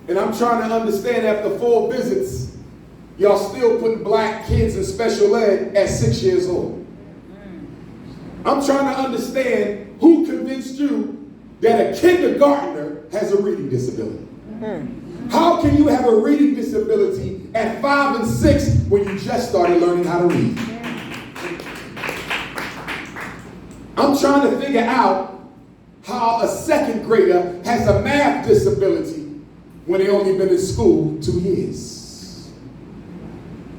And I'm trying to understand, after 4 visits, y'all still putting black kids in special ed at 6 years old. I'm trying to understand who convinced you that a kindergartner has a reading disability. How can you have a reading disability at 5 and 6 when you just started learning how to read? I'm trying to figure out how a 2nd grader has a math disability when they only been in school 2 years.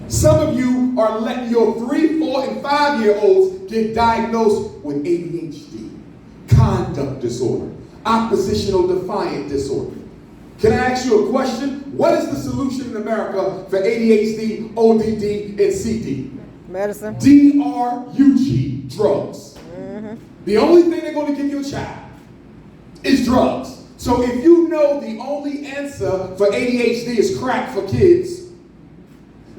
Some of you are letting your 3, 4, and 5-year-olds get diagnosed with ADHD, conduct disorder, oppositional defiant disorder. Can I ask you a question? What is the solution in America for ADHD, ODD, and CD? Medicine. DRUG, drugs. The only thing they're going to give you a child is drugs. So if you know the only answer for ADHD is crack for kids,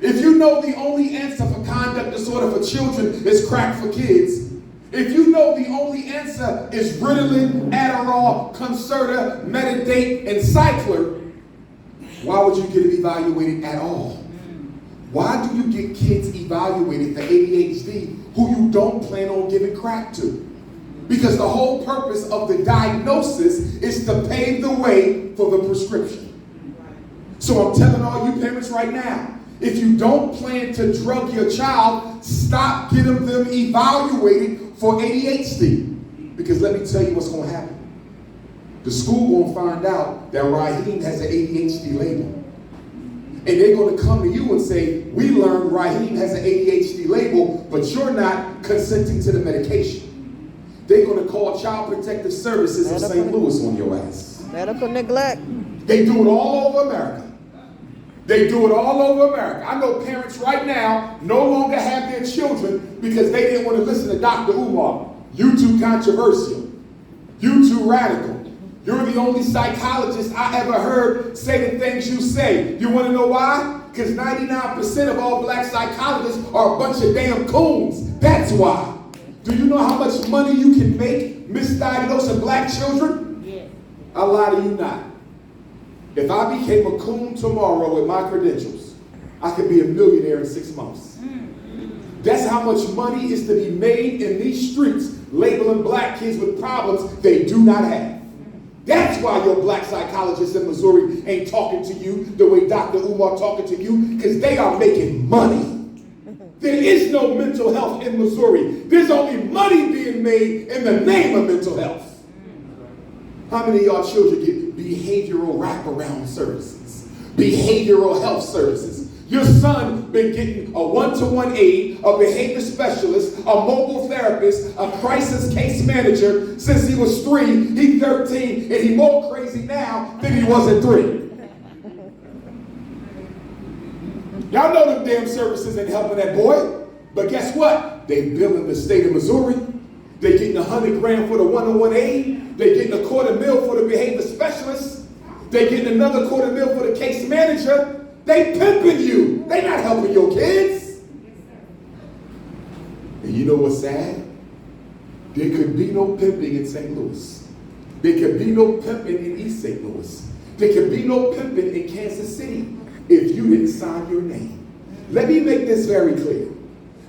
if you know the only answer for conduct disorder for children is crack for kids, if you know the only answer is Ritalin, Adderall, Concerta, Metadate, and Cycler, why would you get it evaluated at all? Why do you get kids evaluated for ADHD who you don't plan on giving crack to? Because the whole purpose of the diagnosis is to pave the way for the prescription. So I'm telling all you parents right now, if you don't plan to drug your child, stop getting them evaluated for ADHD. Because let me tell you what's going to happen. The school going to find out that Raheem has an ADHD label. And they're going to come to you and say, we learned Raheem has an ADHD label, but you're not consenting to the medication. They're going to call Child Protective Services of St. Louis on your ass. Medical neglect. They do it all over America. They do it all over America. I know parents right now no longer have their children because they didn't want to listen to Dr. Umar. You too controversial. You too radical. You're the only psychologist I ever heard say the things you say. You want to know why? Because 99% of all black psychologists are a bunch of damn coons. That's why. Do you know how much money you can make misdiagnosing black children? Yeah. I lie to you not. If I became a coon tomorrow with my credentials, I could be a millionaire in 6 months. That's how much money is to be made in these streets, labeling black kids with problems they do not have. That's why your black psychologists in Missouri ain't talking to you the way Dr. Umar talking to you, because they are making money. There is no mental health in Missouri. There's only money being made in the name of mental health. How many of y'all children get behavioral wraparound services, behavioral health services? Your son been getting a one-to-one aide, a behavior specialist, a mobile therapist, a crisis case manager since he was 3, he's 13, and he's more crazy now than he was at 3. Y'all know them damn services ain't helping that boy. But guess what? They billing the state of Missouri. They getting $100,000 for the one-on-one aid. They getting $250,000 for the behavior specialist. They getting another $250,000 for the case manager. They pimping you. They not helping your kids. And you know what's sad? There could be no pimping in St. Louis. There could be no pimping in East St. Louis. There could be no pimping in Kansas City if you didn't sign your name. Let me make this very clear.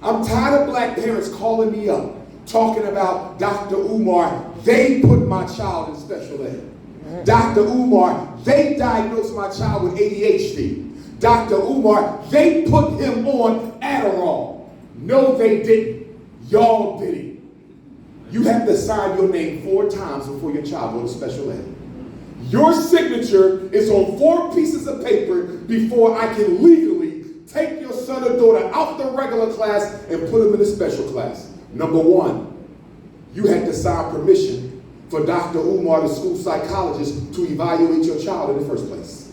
I'm tired of black parents calling me up, talking about Dr. Umar, they put my child in special ed. Dr. Umar, they diagnosed my child with ADHD. Dr. Umar, they put him on Adderall. No, they didn't. Y'all did it. You have to sign your name 4 times before your child goes to special ed. Your signature is on 4 pieces of paper before I can legally take your son or daughter out the regular class and put them in the special class. Number 1, you had to sign permission for Dr. Umar, the school psychologist, to evaluate your child in the first place.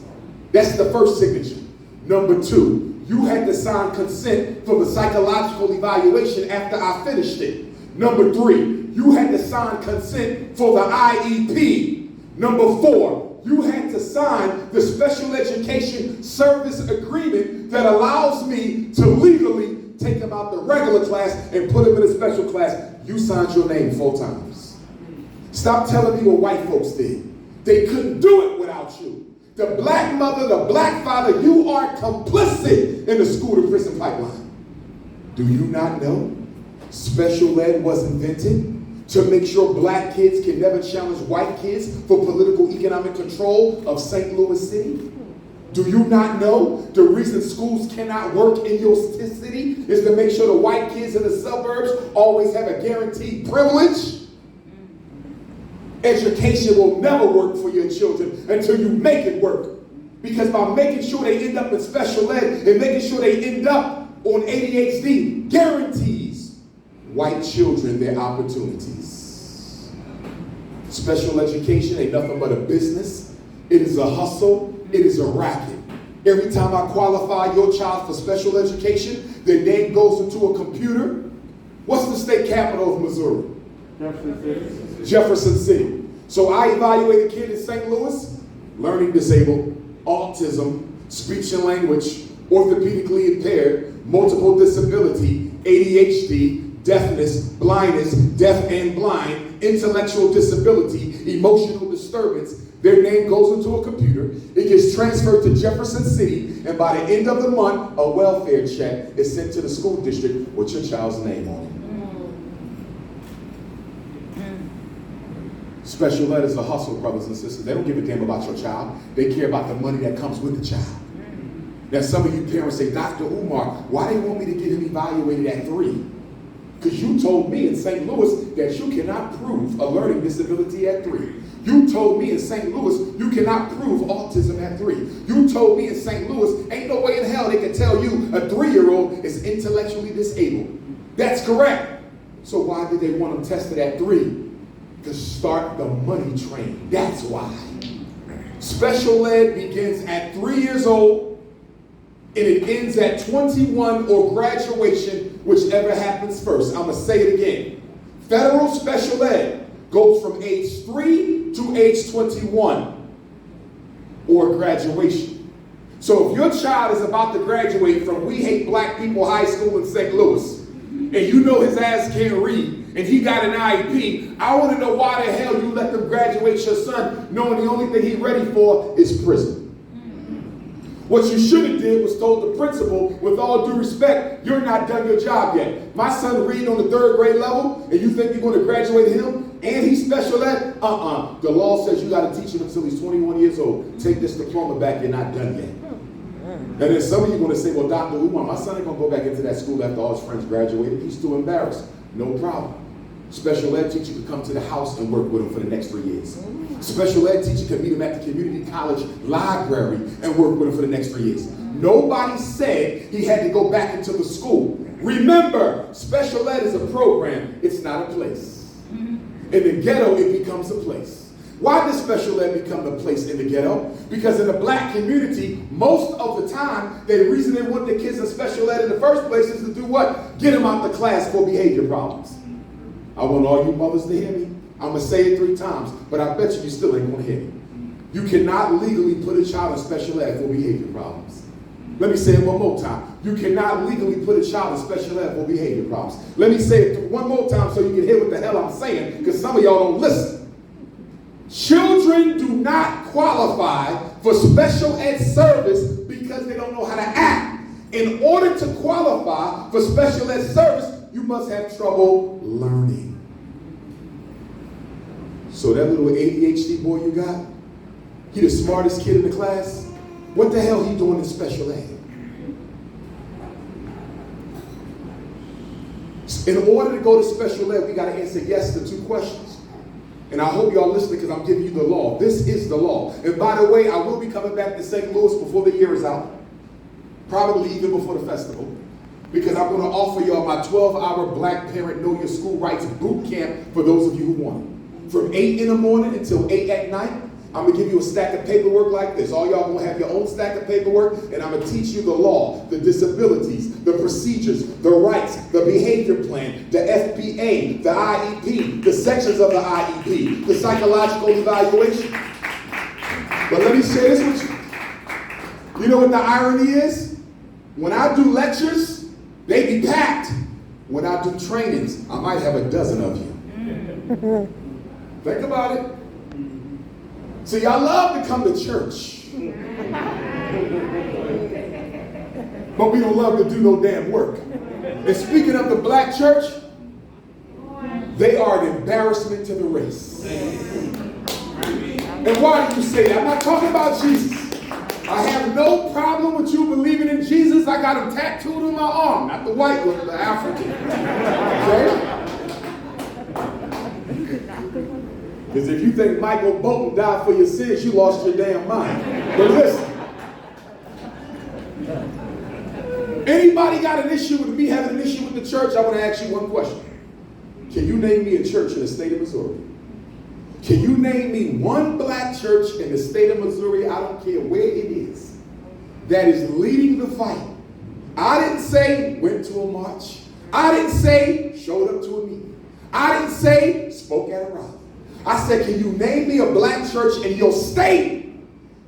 That's the first signature. Number 2, you had to sign consent for the psychological evaluation after I finished it. Number 3, you had to sign consent for the IEP. Number 4, you had to sign the special education service agreement that allows me to legally take him out the regular class and put him in a special class. You signed your name 4 times. Stop telling me what white folks did. They couldn't do it without you. the black mother, the black father, you are complicit in the school to prison pipeline. Do you not know special ed was invented to make sure black kids can never challenge white kids for political economic control of St. Louis City? Do you not know the reason schools cannot work in your city is to make sure the white kids in the suburbs always have a guaranteed privilege? Education will never work for your children until you make it work. Because by making sure they end up in special ed and making sure they end up on ADHD guarantees white children their opportunities. Special education ain't nothing but a business. It is a hustle. It is a racket. Every time I qualify your child for special education, their name goes into a computer. What's the state capital of Missouri? Jefferson City. So I evaluate a kid in St. Louis, learning disabled, autism, speech and language, orthopedically impaired, multiple disability, ADHD, deafness, blindness, deaf and blind, intellectual disability, emotional disturbance. Their name goes into a computer. It gets transferred to Jefferson City, and by the end of the month, a welfare check is sent to the school district with your child's name on it. Special ed is a hustle, brothers and sisters. They don't give a damn about your child. They care about the money that comes with the child. Now, some of you parents say, Dr. Umar, why do you want me to get him evaluated at 3? Because you told me in St. Louis that you cannot prove a learning disability at 3. You told me in St. Louis you cannot prove autism at 3. You told me in St. Louis ain't no way in hell they can tell you a 3-year-old is intellectually disabled. That's correct. So why did they want them tested at 3? To start the money train. That's why. Special ed begins at 3 years old and it ends at 21 or graduation, whichever happens first. I'm going to say it again. Federal special ed goes from age 3 to age 21 or graduation. So if your child is about to graduate from We Hate Black People High School in St. Louis, and you know his ass can't read, and he got an IEP, I want to know why the hell you let them graduate your son knowing the only thing he's ready for is prison. What you should have did was told the principal, with all due respect, you're not done your job yet. My son read on the 3rd grade level, and you think you're going to graduate him, and he's special ed? The law says you got to teach him until he's 21 years old. Take this diploma back, you're not done yet. And then some of you are going to say, well, Dr. Umar, my son ain't going to go back into that school after all his friends graduated. He's too embarrassed. No problem. Special ed teacher could come to the house and work with him for the next 3 years. Special ed teacher could meet him at the community college library and work with him for the next 3 years. Nobody said he had to go back into the school. Remember, special ed is a program. It's not a place. In the ghetto, it becomes a place. Why does special ed become the place in the ghetto? Because in the black community, most of the time, the reason they want the kids in special ed in the first place is to do what? Get them out the class for behavior problems. I want all you mothers to hear me. I'm going to say it 3 times, but I bet you still ain't going to hear me. You cannot legally put a child in special ed for behavior problems. Let me say it one more time. You cannot legally put a child in special ed for behavior problems. Let me say it one more time so you can hear what the hell I'm saying, because some of y'all don't listen. Children do not qualify for special ed service because they don't know how to act. In order to qualify for special ed service, you must have trouble learning. So that little ADHD boy you got, he the smartest kid in the class. What the hell he doing in special ed? In order to go to special ed, we got to answer yes to 2 questions. And I hope y'all listening because I'm giving you the law. This is the law. And by the way, I will be coming back to St. Louis before the year is out. Probably even before the festival. Because I'm going to offer y'all my 12-hour Black Parent Know Your School Rights boot camp for those of you who want it. From 8 in the morning until 8 at night, I'm going to give you a stack of paperwork like this. All y'all going to have your own stack of paperwork, and I'm going to teach you the law, the disabilities, the procedures, the rights, the behavior plan, the FPA, the IEP, the sections of the IEP, the psychological evaluation. But let me share this with you. You know what the irony is? When I do lectures, they be packed. When I do trainings, I might have a dozen of you. Think about it. See, y'all love to come to church. But we don't love to do no damn work. And speaking of the black church, they are an embarrassment to the race. And why do you say that? I'm not talking about Jesus. I have no problem with you believing in Jesus. I got him tattooed on my arm. Not the white one, the African. Okay? Because if you think Michael Bolton died for your sins, you lost your damn mind. But listen. Anybody got an issue with me having an issue with the church? I want to ask you one question. Can you name me a church in the state of Missouri? Can you name me one black church in the state of Missouri, I don't care where it is, that is leading the fight? I didn't say went to a march. I didn't say showed up to a meeting. I didn't say spoke at a rally. I said, can you name me a black church in your state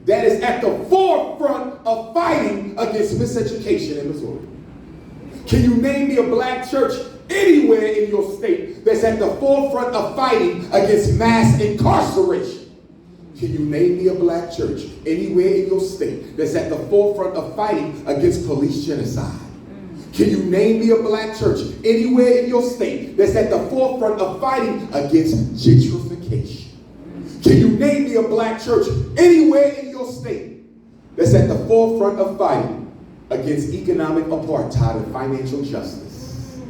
that is at the forefront of fighting against miseducation in Missouri? Can you name me a black church anywhere in your state that's at the forefront of fighting against mass incarceration? Can you name me a black church anywhere in your state that's at the forefront of fighting against police genocide? Can you name me a black church anywhere in your state that's at the forefront of fighting against gentrification? Can you name me a black church anywhere in your state that's at the forefront of fighting against economic apartheid and financial justice?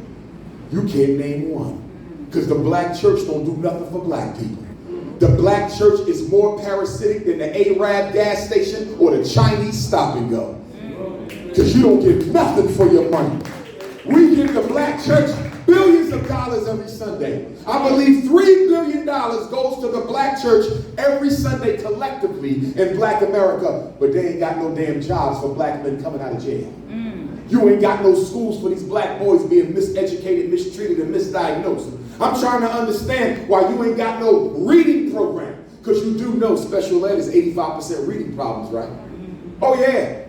You can't name one, because the black church don't do nothing for black people. The black church is more parasitic than the Arab gas station or the Chinese stop and go, because you don't get nothing for your money. We give the black church billions of dollars every Sunday. I believe $3 billion goes to the black church every Sunday collectively in black America, but they ain't got no damn jobs for black men coming out of jail. You ain't got no schools for these black boys being miseducated, mistreated, and misdiagnosed. I'm trying to understand why you ain't got no reading program, because you do know special ed is 85% reading problems, right? Oh yeah.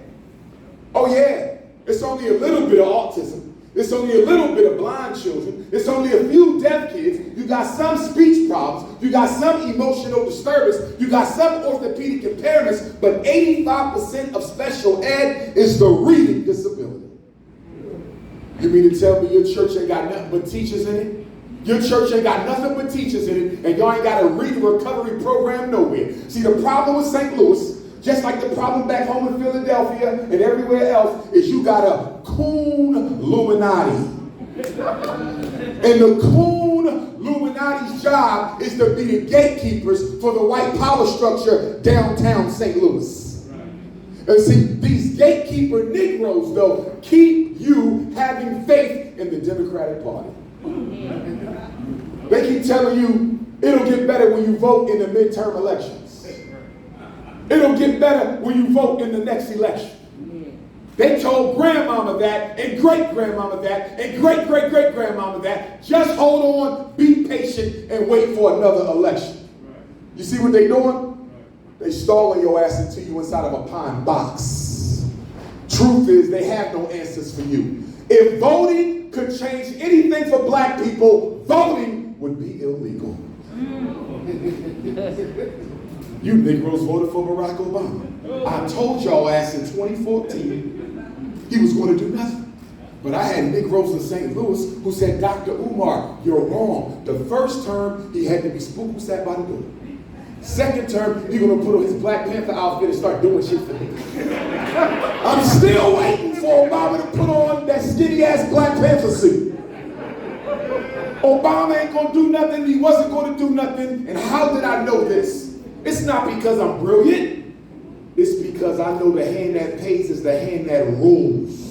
Oh yeah. It's only a little bit of autism. It's only a little bit of blind children. It's only a few deaf kids. You got some speech problems. You got some emotional disturbance. You got some orthopedic impairments. But 85% of special ed is the reading disability. You mean to tell me your church ain't got nothing but teachers in it? Your church ain't got nothing but teachers in it, and y'all ain't got a reading recovery program nowhere. See, the problem with St. Louis, just like the problem back home in Philadelphia and everywhere else, is you got a coon Illuminati. And the coon Illuminati's job is to be the gatekeepers for the white power structure downtown St. Louis. And see, these gatekeeper Negroes, though, keep you having faith in the Democratic Party. They keep telling you it'll get better when you vote in the midterm elections. It'll get better when you vote in the next election. They told grandmama that, and great-grandmama that, and great-great-great-grandmama that. Just hold on, be patient, and wait for another election. You see what they doing? They stalling your ass until you inside of a pine box. Truth is, they have no answers for you. If voting could change anything for black people, voting would be illegal. You Negroes voted for Barack Obama. I told y'all ass in 2014 he was going to do nothing. But I had Negroes in St. Louis who said, Dr. Umar, you're wrong. The first term, he had to be spooked who sat by the door. Second term, he's going to put on his Black Panther outfit and start doing shit for me. I'm still waiting for Obama to put on that skinny-ass Black Panther suit. Obama ain't going to do nothing. He wasn't going to do nothing. And how did I know this? It's not because I'm brilliant. It's because I know the hand that pays is the hand that rules.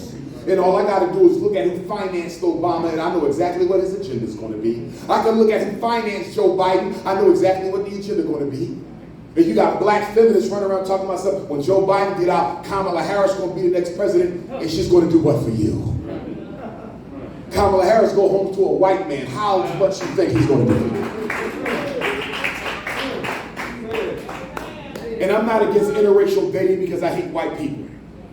And all I got to do is look at who financed Obama, and I know exactly what his agenda is going to be. I can look at who financed Joe Biden. I know exactly what the agenda is going to be. And you got black feminists running around talking about stuff. When Joe Biden get out, Kamala Harris is going to be the next president, and she's going to do what for you? Kamala Harris go home to a white man. How much you think he's going to do for you? And I'm not against interracial dating because I hate white people.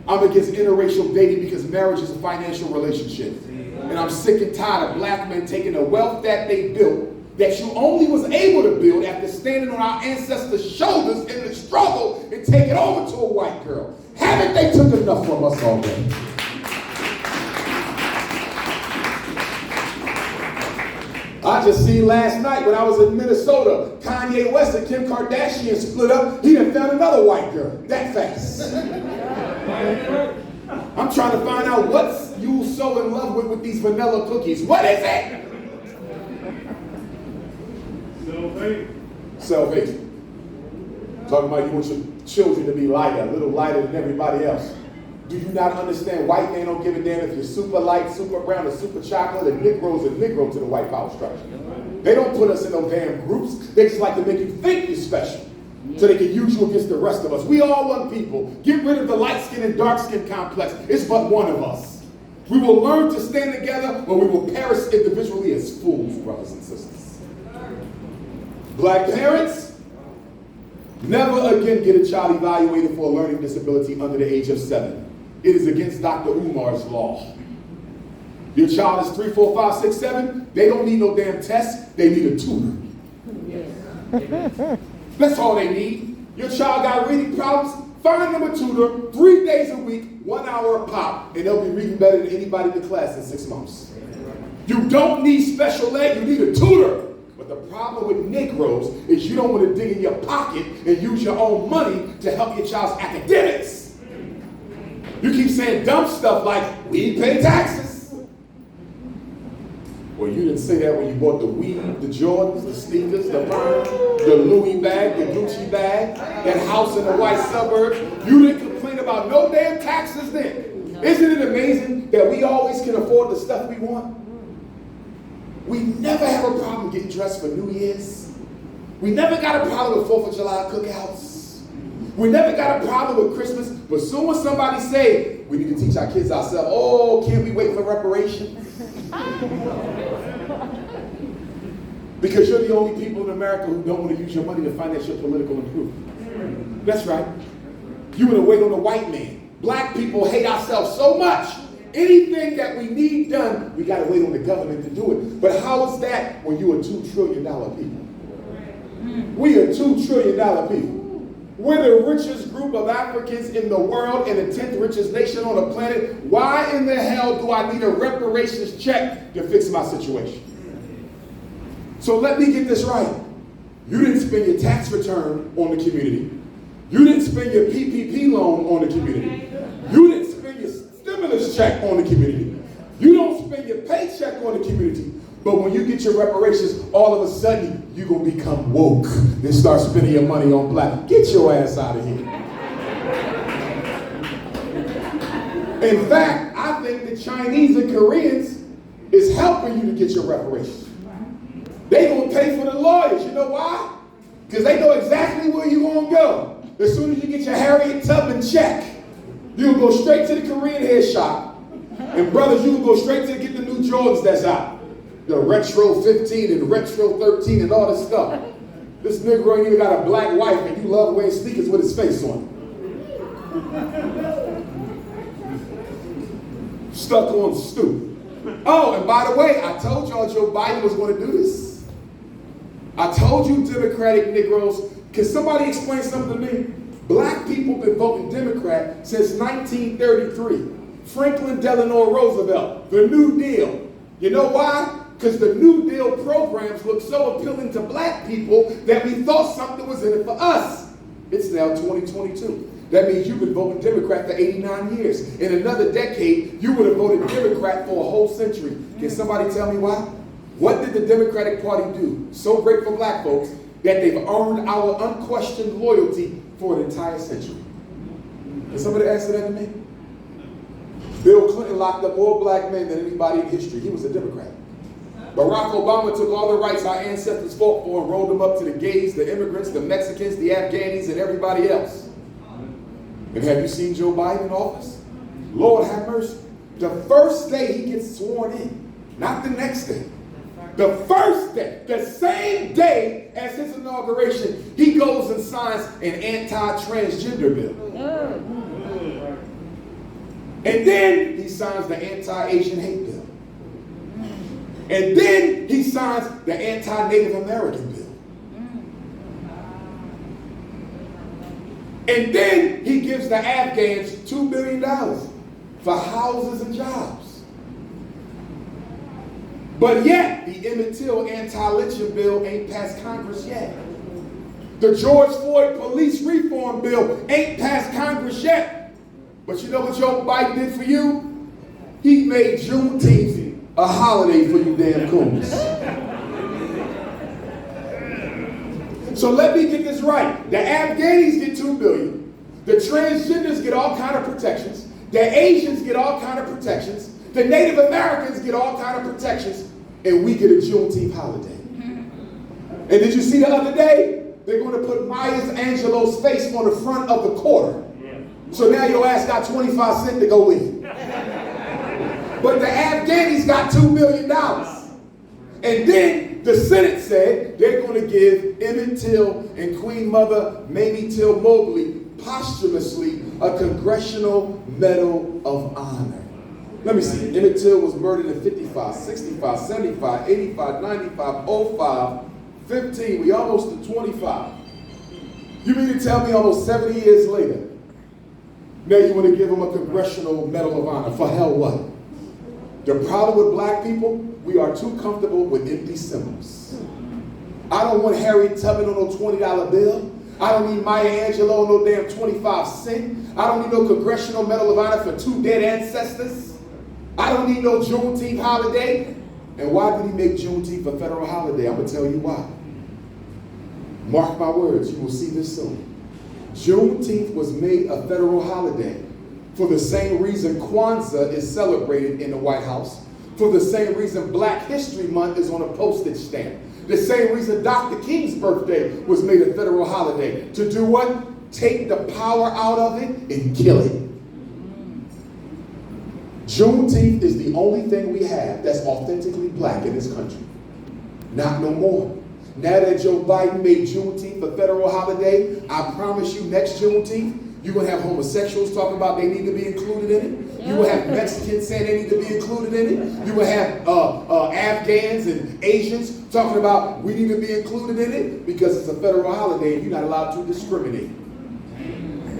I'm against interracial dating because marriage is a financial relationship. And I'm sick and tired of black men taking the wealth that they built that you only was able to build after standing on our ancestors' shoulders in the struggle and take it over to a white girl. Haven't they took enough from us already? I just seen last night when I was in Minnesota, Kanye West and Kim Kardashian split up. He done found another white girl that fast. I'm trying to find out what's you so in love with these vanilla cookies. What is it? Self-hate. Talking about you want your children to be lighter, a little lighter than everybody else. Do you not understand white men don't give a damn if you're super light, super brown, or super chocolate, and Negro's a Negro to the white power structure. They don't put us in no damn groups. They just like to make you think you're special so they can use you against the rest of us. We all one people. Get rid of the light skin and dark skin complex. It's but one of us. We will learn to stand together or we will perish individually as fools, brothers and sisters. Black parents, never again get a child evaluated for a learning disability under the age of 7. It is against Dr. Umar's law. Your child is 3, 4, 5, 6, 7. They don't need no damn test. They need a tutor. That's all they need. Your child got reading problems. Find them a tutor 3 days a week, 1 hour a pop, and they'll be reading better than anybody in the class in 6 months. You don't need special ed. You need a tutor. But the problem with Negroes is you don't want to dig in your pocket and use your own money to help your child's academics. You keep saying dumb stuff like, we pay taxes. Well, you didn't say that when you bought the weed, the Jordans, the sneakers, the Burn, the Louis bag, the Gucci bag, that house in the white suburbs. You didn't complain about no damn taxes then. Isn't it amazing that we always can afford the stuff we want? We never have a problem getting dressed for New Year's. We never got a problem with 4th of July cookouts. We never got a problem with Christmas, but soon as somebody say, we need to teach our kids ourselves, oh, can't we wait for reparations? Because you're the only people in America who don't want to use your money to finance your political improvement. That's right. You want to wait on a white man. Black people hate ourselves so much. Anything that we need done, we got to wait on the government to do it. But how is that when you're a $2 trillion people? We are $2 trillion people. We're the richest group of Africans in the world and the 10th richest nation on the planet. Why in the hell do I need a reparations check to fix my situation? So let me get this right. You didn't spend your tax return on the community. You didn't spend your PPP loan on the community. You didn't spend your stimulus check on the community. You don't spend your paycheck on the community. But when you get your reparations, all of a sudden, you're going to become woke and start spending your money on black. Get your ass out of here. In fact, I think the Chinese and Koreans is helping you to get your reparations. They going to pay for the lawyers. You know why? Because they know exactly where you're going to go. As soon as you get your Harriet Tubman check, you'll go straight to the Korean hair shop. And brothers, you will go straight to get the new Jordans that's out. The Retro 15 and Retro 13 and all this stuff. This Negro ain't even got a black wife and you love wearing sneakers with his face on. Stuck on stoop. Oh, and by the way, I told y'all Joe Biden was going to do this. I told you Democratic Negroes. Can somebody explain something to me? Black people been voting Democrat since 1933. Franklin Delano Roosevelt, the New Deal. You know why? Because the New Deal programs look so appealing to black people that we thought something was in it for us. It's now 2022. That means you've been voting Democrat for 89 years. In another decade, you would have voted Democrat for a whole century. Can somebody tell me why? What did the Democratic Party do so great for black folks that they've earned our unquestioned loyalty for an entire century? Can somebody answer that to me? Bill Clinton locked up more black men than anybody in history. He was a Democrat. Barack Obama took all the rights our ancestors fought for and rolled them up to the gays, the immigrants, the Mexicans, the Afghanis, and everybody else. And have you seen Joe Biden in office? Lord have mercy. The first day he gets sworn in, not the next day. The first day, the same day as his inauguration, he goes and signs an anti-transgender bill. And then he signs the anti-Asian hate bill. And then he signs the anti-Native American bill. And then he gives the Afghans $2 billion for houses and jobs. But yet, the Emmett Till anti-lynching bill ain't passed Congress yet. The George Floyd police reform bill ain't passed Congress yet. But you know what Joe Biden did for you? He made Juneteenth a holiday for you damn coons. So let me get this right. The Afghanis get $2 billion. The transgenders get all kind of protections. The Asians get all kind of protections. The Native Americans get all kind of protections. And we get a Juneteenth holiday. And did you see the other day? They're going to put Maya Angelou's face on the front of the quarter. So now your ass got 25 cents to go with it. But the Afghanis got $2 billion. And then the Senate said they're going to give Emmett Till and Queen Mother Mamie Till Mobley posthumously a Congressional Medal of Honor. Let me see. Emmett Till was murdered in 55, 65, 75, 85, 95, 05, 15. We almost to 25. You mean to tell me almost 70 years later, now you want to give him a Congressional Medal of Honor? For hell what? The problem with black people, we are too comfortable with empty symbols. I don't want Harriet Tubman on no $20 bill. I don't need Maya Angelou on no damn 25 cents. I don't need no Congressional Medal of Honor for 2 dead ancestors. I don't need no Juneteenth holiday. And why did he make Juneteenth a federal holiday? I'm going to tell you why. Mark my words, you will see this soon. Juneteenth was made a federal holiday for the same reason Kwanzaa is celebrated in the White House, for the same reason Black History Month is on a postage stamp, the same reason Dr. King's birthday was made a federal holiday. To do what? Take the power out of it and kill it. Juneteenth is the only thing we have that's authentically black in this country. Not no more. Now that Joe Biden made Juneteenth a federal holiday, I promise you next Juneteenth, you're going to have homosexuals talking about they need to be included in it. You will have Mexicans saying they need to be included in it. You will have Afghans and Asians talking about we need to be included in it because it's a federal holiday and you're not allowed to discriminate.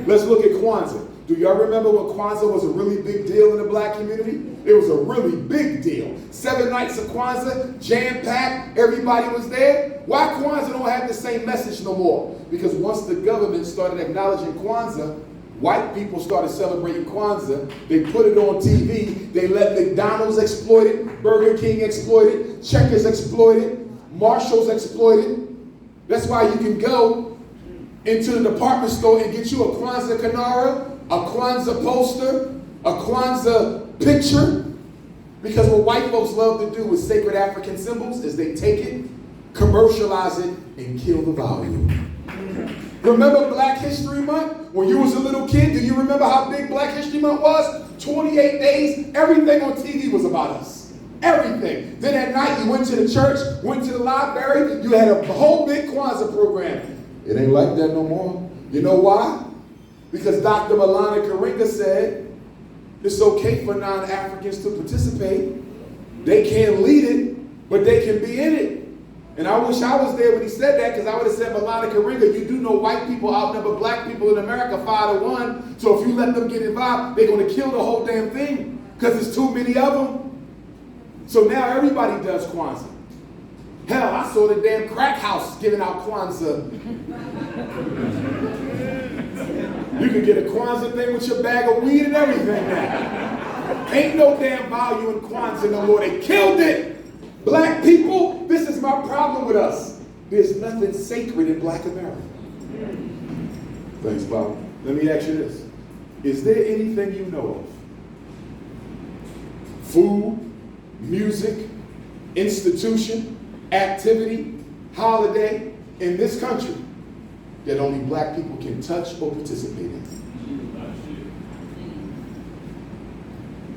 Let's look at Kwanzaa. Do y'all remember when Kwanzaa was a really big deal in the black community? It was a really big deal. 7 nights of Kwanzaa, jam-packed, everybody was there. Why Kwanzaa don't have the same message no more? Because once the government started acknowledging Kwanzaa, white people started celebrating Kwanzaa. They put it on TV. They let McDonald's exploit it, Burger King exploit it, Checkers exploit it, Marshalls exploit it. That's why you can go into the department store and get you a Kwanzaa Kanara, a Kwanzaa poster, a Kwanzaa picture, because what white folks love to do with sacred African symbols is they take it, commercialize it, and kill the value. Remember Black History Month? When you was a little kid, do you remember how big Black History Month was? 28 days, everything on TV was about us. Everything. Then at night you went to the church, went to the library, you had a whole big Kwanzaa program. It ain't like that no more. You know why? Because Dr. Malana Karinga said it's okay for non-Africans to participate. They can't lead it, but they can be in it. And I wish I was there when he said that, because I would have said, Malana Karinga, you do know white people outnumber black people in America 5-1. So if you let them get involved, they're going to kill the whole damn thing, because there's too many of them. So now everybody does Kwanzaa. Hell, I saw the damn crack house giving out Kwanzaa. You can get a Kwanzaa thing with your bag of weed and everything now. Ain't no damn value in Kwanzaa no more. They killed it. Black people, this is my problem with us. There's nothing sacred in black America. Thanks, Bob. Let me ask you this. Is there anything you know of? Food, music, institution, activity, holiday in this country that only black people can touch or participate in?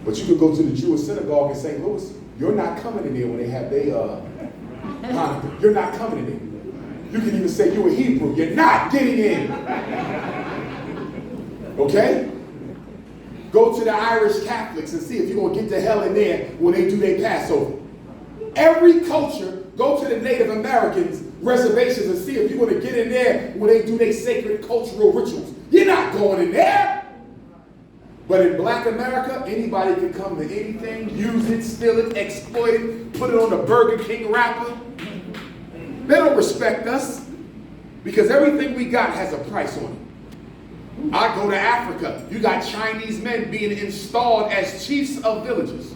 But you could go to the Jewish synagogue in St. Louis. You're not coming in there when they have their Hanukkah. You're not coming in there. You can even say you're a Hebrew. You're not getting in. Okay? Go to the Irish Catholics and see if you're going to get to hell in there when they do their Passover. Every culture, go to the Native Americans reservations and see if you're going to get in there when they do their sacred cultural rituals. You're not going in there. But in Black America, anybody can come to anything, use it, steal it, exploit it, put it on the Burger King wrapper. They don't respect us because everything we got has a price on it. I go to Africa. You got Chinese men being installed as chiefs of villages.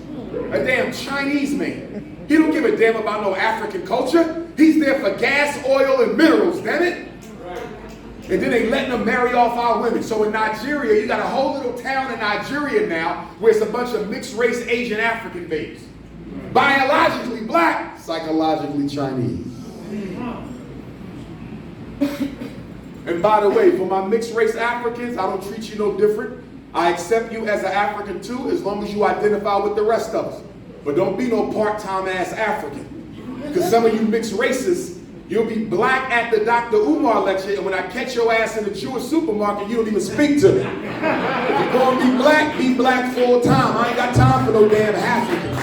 A damn Chinese man. He don't give a damn about no African culture. He's there for gas, oil, and minerals, damn it. And then they letting them marry off our women. So in Nigeria, you got a whole little town in Nigeria now where it's a bunch of mixed race Asian African babes. Biologically black, psychologically Chinese. And by the way, for my mixed race Africans, I don't treat you no different. I accept you as an African too, as long as you identify with the rest of us. But don't be no part-time ass African. Because some of you mixed races, you'll be black at the Dr. Umar lecture, and when I catch your ass in the Jewish supermarket, you don't even speak to me. If you're going to be black full time. I ain't got time for no damn Africans.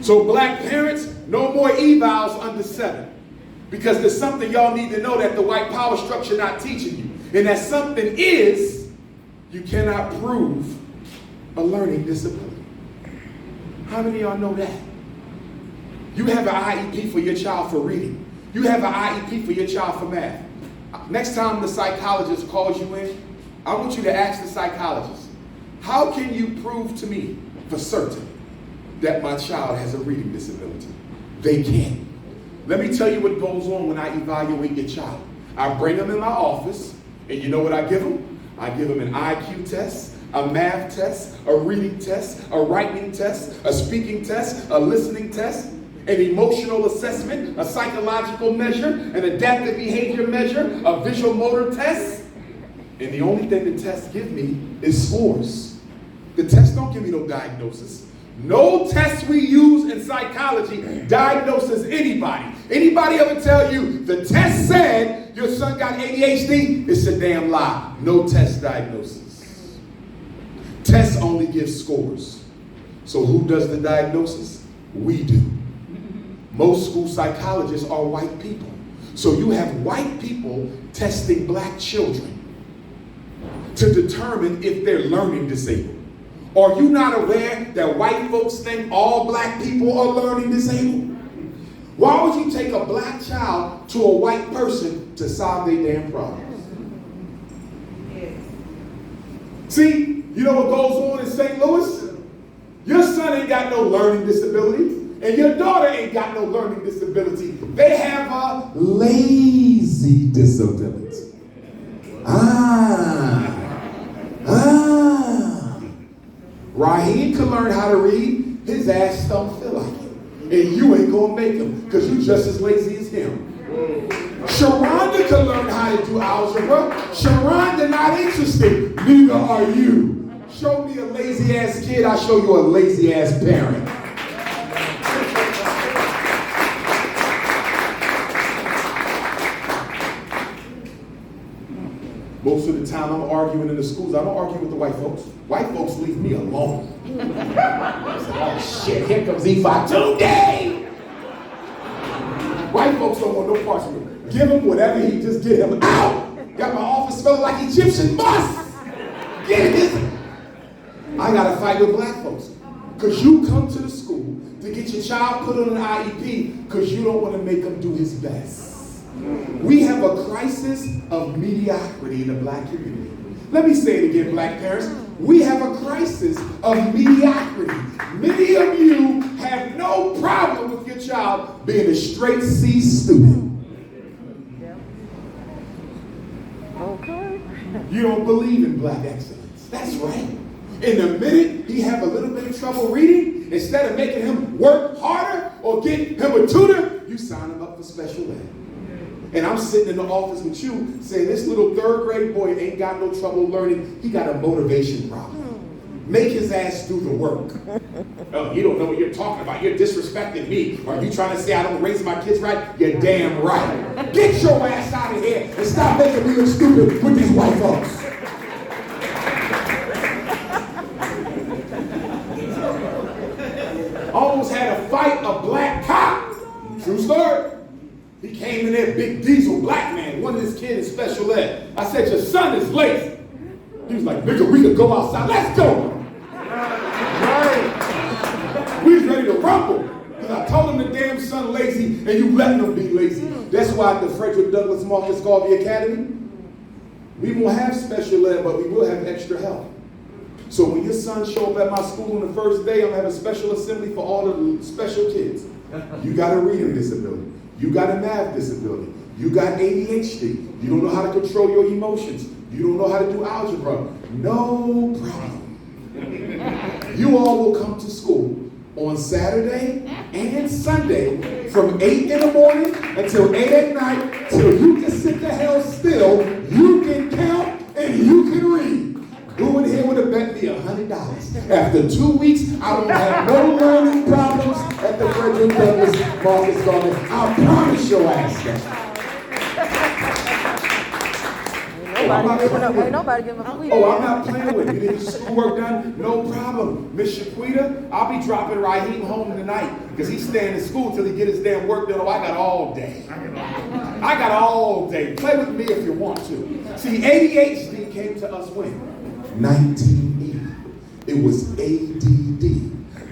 So black parents, no more evals under 7. Because there's something y'all need to know that the white power structure not teaching you. And that something is, you cannot prove a learning disability. How many of y'all know that? You have an IEP for your child for reading. You have an IEP for your child for math. Next time the psychologist calls you in, I want you to ask the psychologist, how can you prove to me for certain that my child has a reading disability? They can't. Let me tell you what goes on when I evaluate your child. I bring them in my office, and you know what I give them? I give them an IQ test, a math test, a reading test, a writing test, a speaking test, a listening test, an emotional assessment, a psychological measure, an adaptive behavior measure, a visual motor test. And the only thing the tests give me is scores. The tests don't give me no diagnosis. No test we use in psychology diagnoses anybody. Anybody ever tell you the test said your son got ADHD? It's a damn lie. No test diagnosis. Tests only give scores. So who does the diagnosis? We do. Most school psychologists are white people. So you have white people testing black children to determine if they're learning disabled. Are you not aware that white folks think all black people are learning disabled? Why would you take a black child to a white person to solve their damn problems? See, you know what goes on in St. Louis? Your son ain't got no learning disability, and your daughter ain't got no learning disability. They have a lazy disability. Raheem can learn how to read, his ass don't feel like it. And you ain't gonna make him, because you just as lazy as him. Sharonda can learn how to do algebra. Sharonda not interested, neither are you. Show me a lazy ass kid, I'll show you a lazy ass parent. Most of the time I'm arguing in the schools, I don't argue with the white folks. White folks leave me alone. Oh shit, here comes E5 today! White folks don't want no parts of me. Give him whatever he just get him out. Got my office smelling like Egyptian musk. Get his. I gotta fight with black folks. Because you come to the school to get your child put on an IEP because you don't want to make him do his best. We have a crisis of mediocrity in the black community. Let me say it again, black parents. We have a crisis of mediocrity. Many of you have no problem with your child being a straight C student. Okay. You don't believe in black excellence. That's right. In the minute he have a little bit of trouble reading, instead of making him work harder or get him a tutor, you sign him up for special ed. And I'm sitting in the office with you saying this little 3rd grade boy ain't got no trouble learning. He got a motivation problem. Make his ass do the work. Oh, you don't know what you're talking about. You're disrespecting me. Are you trying to say I don't raise my kids right? You're damn right. Get your ass out of here and stop making me look stupid with these white folks. fight a black cop. True story. He came in there, big diesel, black man, one of his kids in special ed. I said, your son is lazy. He was like, nigga, we could go outside. Let's go. We was ready to rumble. Because I told him the damn son lazy and you letting him be lazy. That's why the Frederick Douglass Marcus Garvey Academy, we won't have special ed, but we will have extra help. So when your son show up at my school on the first day, I'm going to have a special assembly for all the special kids. You got a reading disability. You got a math disability. You got ADHD. You don't know how to control your emotions. You don't know how to do algebra. No problem. You all will come to school on Saturday and Sunday from 8 in the morning until 8 at night till you can sit the hell still, you can count, and you can read. Who in here would have bet me $100? After 2 weeks, I don't have no learning problems at the Frederick Douglass Marcus Garvey. I promise your ass that. Ain't nobody giving a flea. Oh, I'm not playing with you. You did your schoolwork done? No problem. Miss Shaquita, I'll be dropping Raheem home tonight because he's staying in school till he get his damn work done. Oh, I got all day. I got all day. Play with me if you want to. See, ADHD came to us when? 1980. It was ADD,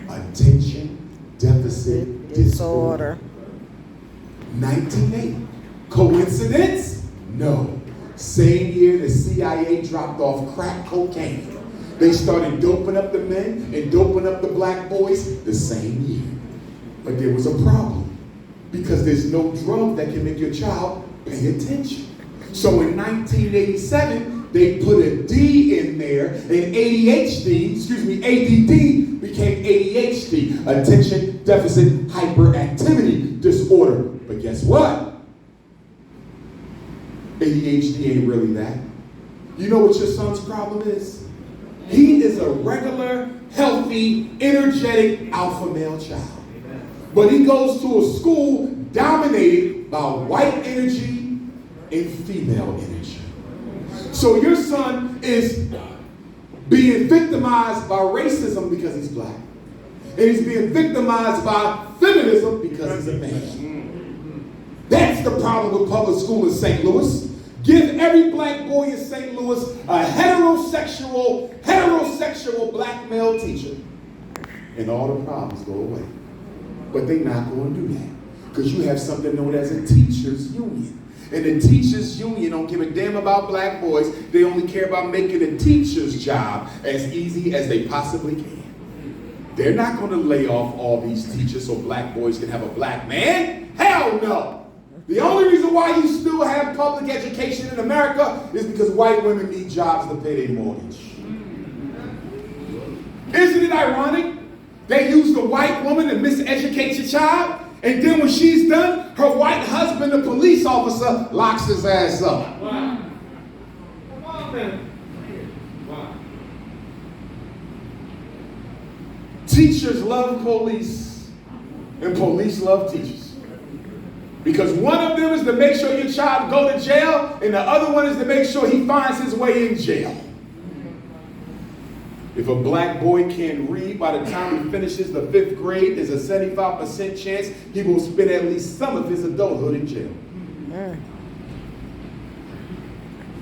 attention deficit disorder. 1980. Coincidence? No. Same year the CIA dropped off crack cocaine. They started doping up the men and doping up the black boys the same year. But there was a problem because there's no drug that can make your child pay attention. So in 1987, they put a D in there and ADD became ADHD, attention deficit hyperactivity disorder. But guess what? ADHD ain't really that. You know what your son's problem is? He is a regular, healthy, energetic alpha male child. But he goes to a school dominated by white energy and female energy. So your son is being victimized by racism because he's black. And he's being victimized by feminism because he's a man. That's the problem with public school in St. Louis. Give every black boy in St. Louis a heterosexual black male teacher, and all the problems go away. But they're not going to do that because you have something known as a teachers union. And the teachers union don't give a damn about black boys. They only care about making the teacher's job as easy as they possibly can. They're not going to lay off all these teachers so black boys can have a black man. Hell no. The only reason why you still have public education in America is because white women need jobs to pay their mortgage. Isn't it ironic? They use the white woman to miseducate your child, and then when she's done, her white husband, the police officer, locks his ass up. Wow. Come on, man. Wow. Teachers love police, and police love teachers. Because one of them is to make sure your child go to jail, and the other one is to make sure he finds his way in jail. If a black boy can't read by the time he finishes the 5th grade, there's a 75% chance he will spend at least some of his adulthood in jail.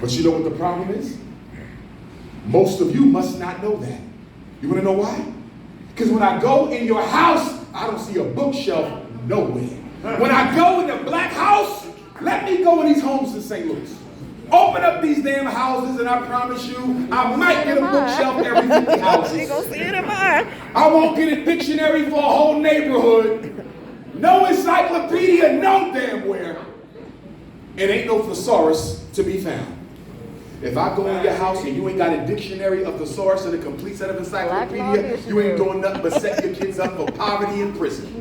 But you know what the problem is? Most of you must not know that. You want to know why? Because when I go in your house, I don't see a bookshelf nowhere. When I go in the black house, let me go in these homes in St. Louis. Open up these damn houses and I promise you, I might get a bookshelf every 50 houses. You gonna see it in mine. I won't get a dictionary for a whole neighborhood. No encyclopedia, no damn where. And ain't no thesaurus to be found. If I go in your house and you ain't got a dictionary, a thesaurus, and a complete set of encyclopedia, you ain't doing nothing but set your kids up for poverty and prison.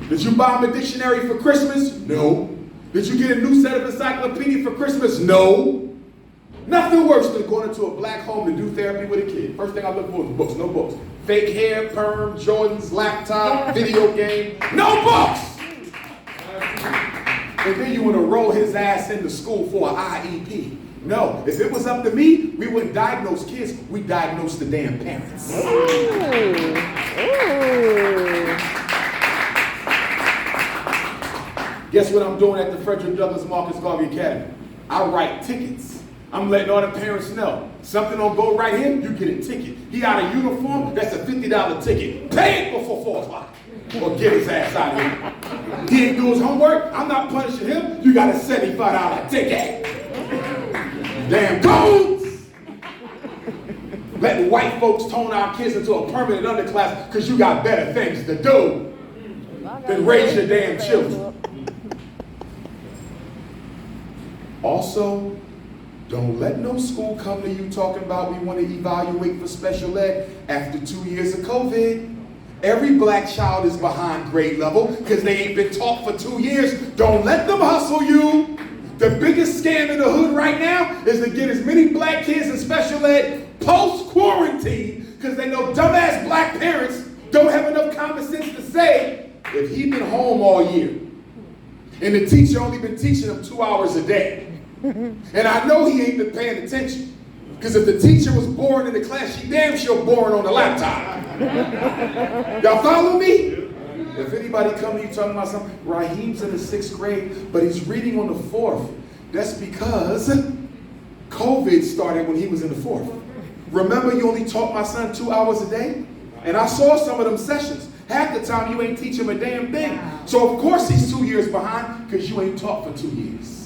Did you buy them a dictionary for Christmas? No. Did you get a new set of encyclopedia for Christmas? No. Nothing worse than going into a black home to do therapy with a kid. First thing I look for is books. No books. Fake hair, perm, Jordan's, laptop, video game. No books! And then you want to roll his ass into school for an IEP. No. If it was up to me, we wouldn't diagnose kids. We diagnose the damn parents. Ooh. Ooh. Guess what I'm doing at the Frederick Douglass Marcus Garvey Academy? I write tickets. I'm letting all the parents know. Something don't go right here, you get a ticket. He out of uniform, that's a $50 ticket. Pay it before 4 o'clock. Or get his ass out of here. He didn't do his homework, I'm not punishing him. You got a $75 ticket. Damn codes! Letting white folks tone our kids into a permanent underclass because you got better things to do than raise your damn children. Also, don't let no school come to you talking about we want to evaluate for special ed after 2 years of COVID. Every black child is behind grade level because they ain't been taught for 2 years. Don't let them hustle you. The biggest scam in the hood right now is to get as many black kids in special ed post-quarantine because they know dumbass black parents don't have enough common sense to say if he been home all year and the teacher only been teaching him 2 hours a day. And I know he ain't been paying attention. Because if the teacher was boring in the class, she damn sure boring on the laptop. Y'all follow me? If anybody come to you talking about something, Raheem's in the 6th grade, but he's reading on the 4th. That's because COVID started when he was in the 4th. Remember you only taught my son 2 hours a day? And I saw some of them sessions. Half the time you ain't teach him a damn thing. So of course he's 2 years behind because you ain't taught for 2 years.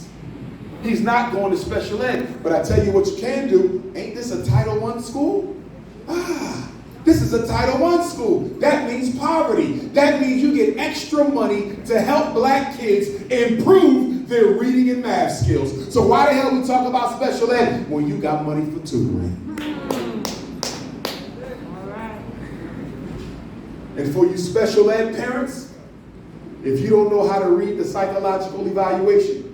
He's not going to special ed. But I tell you what you can do. Ain't this a Title I school? This is a Title I school. That means poverty. That means you get extra money to help black kids improve their reading and math skills. So why the hell we talk about special ed when you got money for tutoring? And for you special ed parents, if you don't know how to read the psychological evaluation,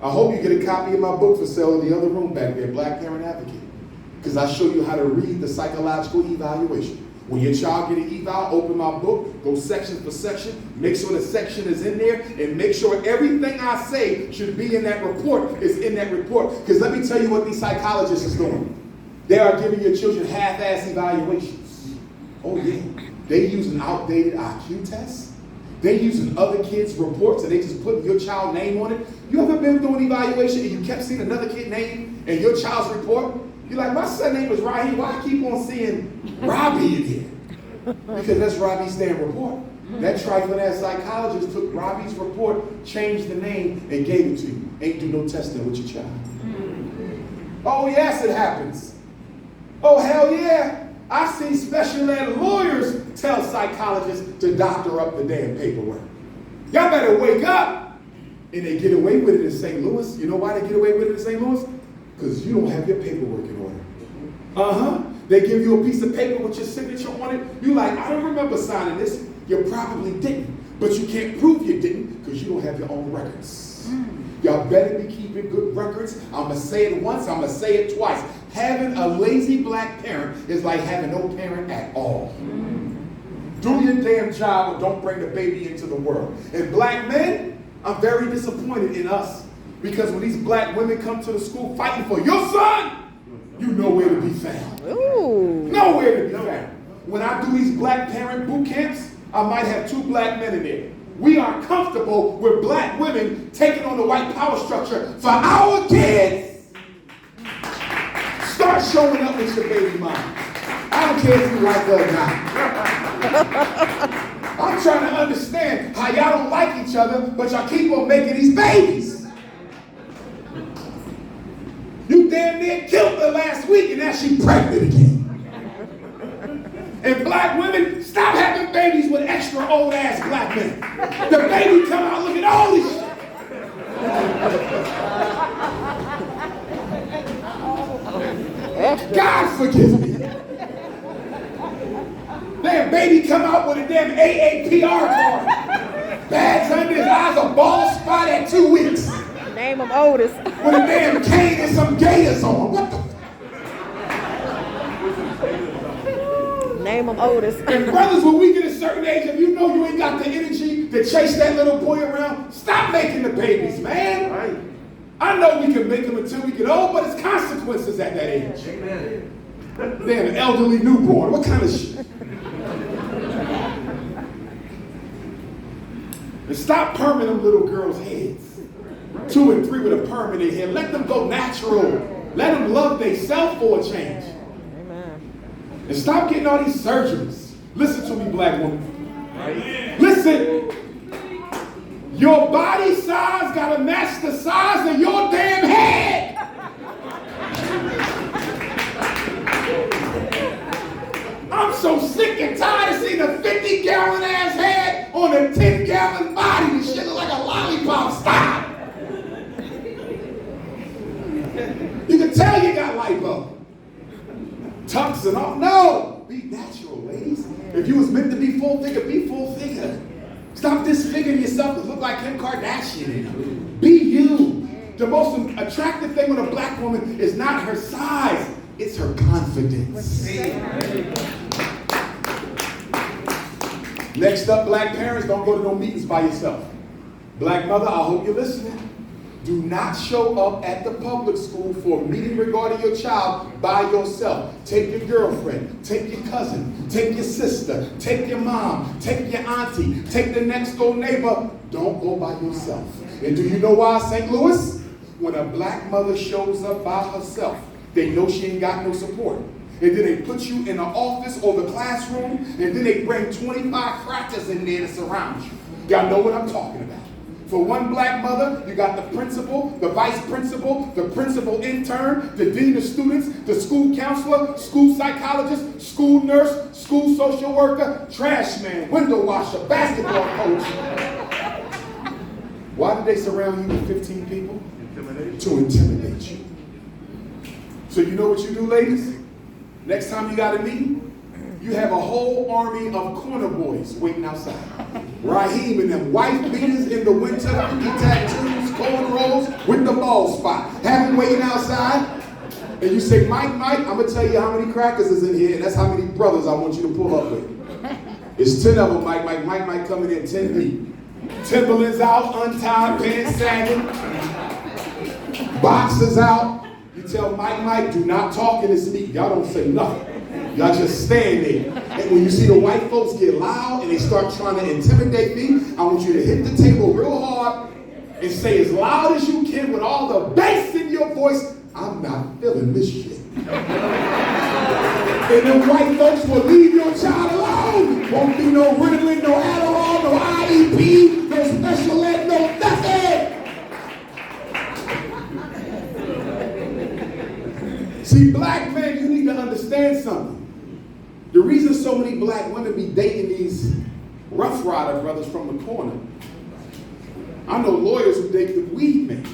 I hope you get a copy of my book for sale in the other room back there, Black Parent Advocate. Because I show you how to read the psychological evaluation. When your child get an eval, open my book, go section for section, make sure the section is in there, and make sure everything I say should be in that report is in that report. Because let me tell you what these psychologists is doing. They are giving your children half-ass evaluations. Oh yeah, they using outdated IQ tests. They using other kids' reports and they just put your child's name on it. You ever been doing an evaluation and you kept seeing another kid's name in your child's report? You're like, my son's name is Raheem. Why I keep on seeing Robbie in here? Because that's Robbie's damn report. That trifling ass psychologist took Robbie's report, changed the name, and gave it to you. Ain't do no testing with your child. Oh yes, it happens. Oh hell yeah. I see special ed lawyers tell psychologists to doctor up the damn paperwork. Y'all better wake up. And they get away with it in St. Louis. You know why they get away with it in St. Louis? Because you don't have your paperwork in order. They give you a piece of paper with your signature on it. You're like, I don't remember signing this. You probably didn't. But you can't prove you didn't because you don't have your own records. Y'all better be keeping good records. I'm going to say it once, I'm going to say it twice. Having a lazy black parent is like having no parent at all. Do your damn job or don't bring the baby into the world. And black men, I'm very disappointed in us. Because when these black women come to the school fighting for your son, you nowhere to be found. Ooh. Nowhere to be found. When I do these black parent boot camps, I might have 2 black men in there. We are comfortable with black women taking on the white power structure for our kids. Start showing up with your baby mom. I don't care if you like her or not. I'm trying to understand how y'all don't like each other, but y'all keep on making these babies. You damn near killed her last week and now she pregnant again. And black women, stop having babies with extra old ass black men. The baby come out looking old as shit. God forgive me. Damn baby come out with a damn AAPR card. Bags under his eyes, a bald spot at 2 weeks. Name him Otis. With a damn cane and some gators on. What the? Name him Otis. And brothers, when we get a certain age, if you know you ain't got the energy to chase that little boy around, stop making the babies, man. Right. I know we can make them until we get old, but it's consequences at that age. Amen. Damn, an elderly newborn. What kind of shit? And stop perming them little girls' heads. 2 and 3 with a perm in their head. Let them go natural. Let them love themselves for a change. Amen. And stop getting all these surgeries. Listen to me, black woman. Listen. Your body size got to match the size of your damn head. I'm so sick and tired of seeing a 50-gallon ass head on a 10-gallon body. This shit look like a lollipop. Stop. You can tell you got lipo. Tucks and all. No. Be natural, ladies. If you was meant to be full figure, be full figure. Stop disfiguring yourself to look like Kim Kardashian. Be you. The most attractive thing with a black woman is not her size, it's her confidence. Next up, black parents, don't go to no meetings by yourself. Black mother, I hope you're listening. Do not show up at the public school for a meeting regarding your child by yourself. Take your girlfriend, take your cousin, take your sister, take your mom, take your auntie, take the next door neighbor. Don't go by yourself. And do you know why, St. Louis? When a black mother shows up by herself, they know she ain't got no support. And then they put you in the office or the classroom, and then they bring 25 crackers in there to surround you. Y'all know what I'm talking about. For one black mother, you got the principal, the vice principal, the principal intern, the dean of students, the school counselor, school psychologist, school nurse, school social worker, trash man, window washer, basketball coach. Why did they surround you with 15 people? To intimidate you. So you know what you do, ladies? Next time you got a meeting, you have a whole army of corner boys waiting outside. Raheem and them white beaters in the winter, he tattoos, cornrows with the bald spot. Have him waiting outside. And you say, Mike, I'm going to tell you how many crackers is in here, and that's how many brothers I want you to pull up with. It's 10 of them, Mike coming in 10 deep. Timberlands out, untied, pants sagging. Boxers out. You tell Mike, do not talk in this meeting. Y'all don't say nothing. Y'all just stand there. And when you see the white folks get loud and they start trying to intimidate me, I want you to hit the table real hard and say as loud as you can with all the bass in your voice, I'm not feeling this shit. And them white folks will leave your child alone. Won't be no Ritalin, no Adderall, no IEP, no special ed, no nothing. See, black men, you need to understand something. The reason so many black women be dating these Rough Rider brothers from the corner, I know lawyers who date the weed man.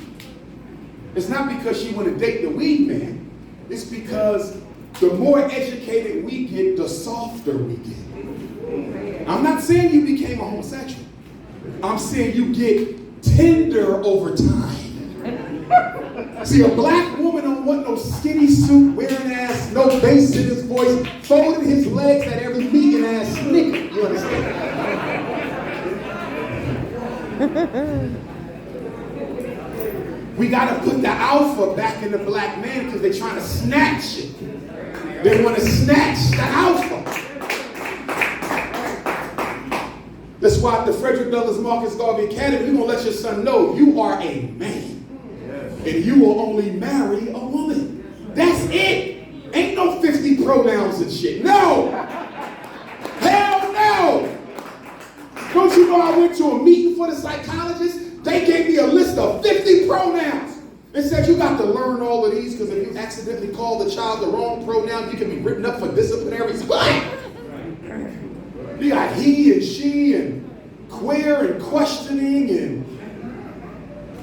It's not because she want to date the weed man. It's because the more educated we get, the softer we get. I'm not saying you became a homosexual. I'm saying you get tender over time. See, a black woman don't want no skinny suit wearing ass, no bass in his voice, folding his legs at every meeting ass nigga. You understand? We gotta put the alpha back in the black man because they're trying to snatch it. They want to snatch the alpha. That's why at the Frederick Douglass Marcus Garvey Academy, we're gonna let your son know you are a man. And you will only marry a woman. That's it. Ain't no 50 pronouns and shit. No. Hell no. Don't you know I went to a meeting for the psychologist? They gave me a list of 50 pronouns. They said you got to learn all of these because if you accidentally call the child the wrong pronoun, you can be written up for disciplinary. What? You got he and she and queer and questioning and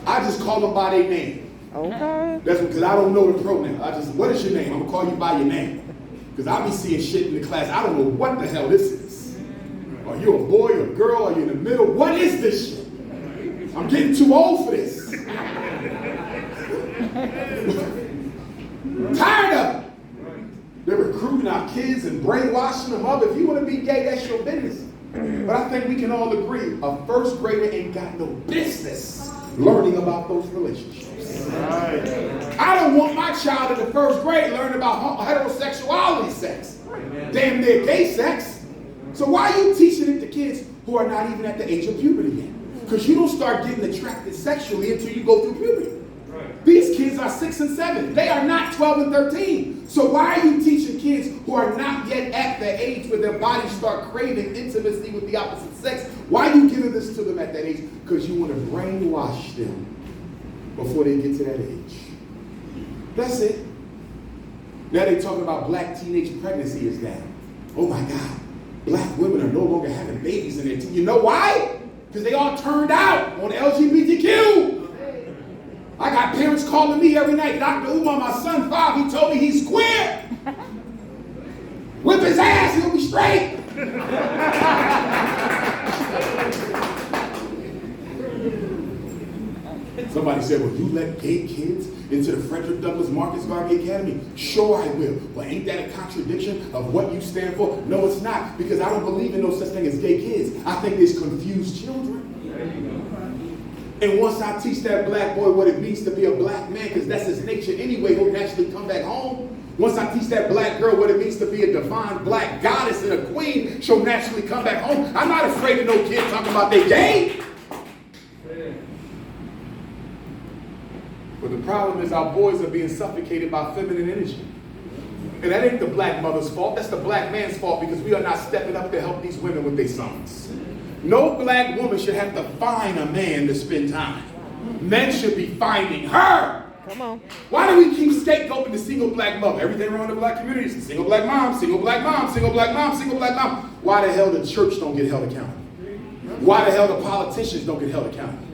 I just call them by their name. Okay. That's because I don't know the pronoun. What is your name? I'm going to call you by your name. Because I be seeing shit in the class. I don't know what the hell this is. Are you a boy or a girl? Are you in the middle? What is this shit? I'm getting too old for this. Tired of it. They're recruiting our kids and brainwashing them up. If you want to be gay, that's your business. But I think we can all agree a first grader ain't got no business learning about those relationships. Right. I don't want my child in the first grade learning about heterosexuality sex. Damn near gay sex. So why are you teaching it to kids who are not even at the age of puberty yet? Because you don't start getting attracted sexually until you go through puberty. These kids are 6 and 7. They are not 12 and 13. So why are you teaching kids who are not yet at the age where their bodies start craving intimacy with the opposite sex? Why are you giving this to them at that age? Because you want to brainwash them before they get to that age. That's it. Now they're talking about black teenage pregnancy is down. Oh my God. Black women are no longer having babies in their teens. You know why? Because they all turned out on LGBTQ. I got parents calling me every night. Dr. Umar, my son 5, he told me he's queer. Whip his ass, he'll be straight. Somebody said, well, you let gay kids into the Frederick Douglass Marcus Garvey Academy? Sure I will. Well, ain't that a contradiction of what you stand for? No, it's not, because I don't believe in no such thing as gay kids. I think there's confused children. And once I teach that black boy what it means to be a black man, because that's his nature anyway, he'll naturally come back home. Once I teach that black girl what it means to be a divine black goddess and a queen, she'll naturally come back home. I'm not afraid of no kid talking about they gay. But the problem is our boys are being suffocated by feminine energy. And that ain't the black mother's fault. That's the black man's fault, because we are not stepping up to help these women with their sons. No black woman should have to find a man to spend time. Men should be finding her. Come on. Why do we keep scapegoating the single black mother? Everything wrong in the black community is single black mom, single black mom, single black mom, single black mom. Why the hell the church don't get held accountable? Why the hell the politicians don't get held accountable?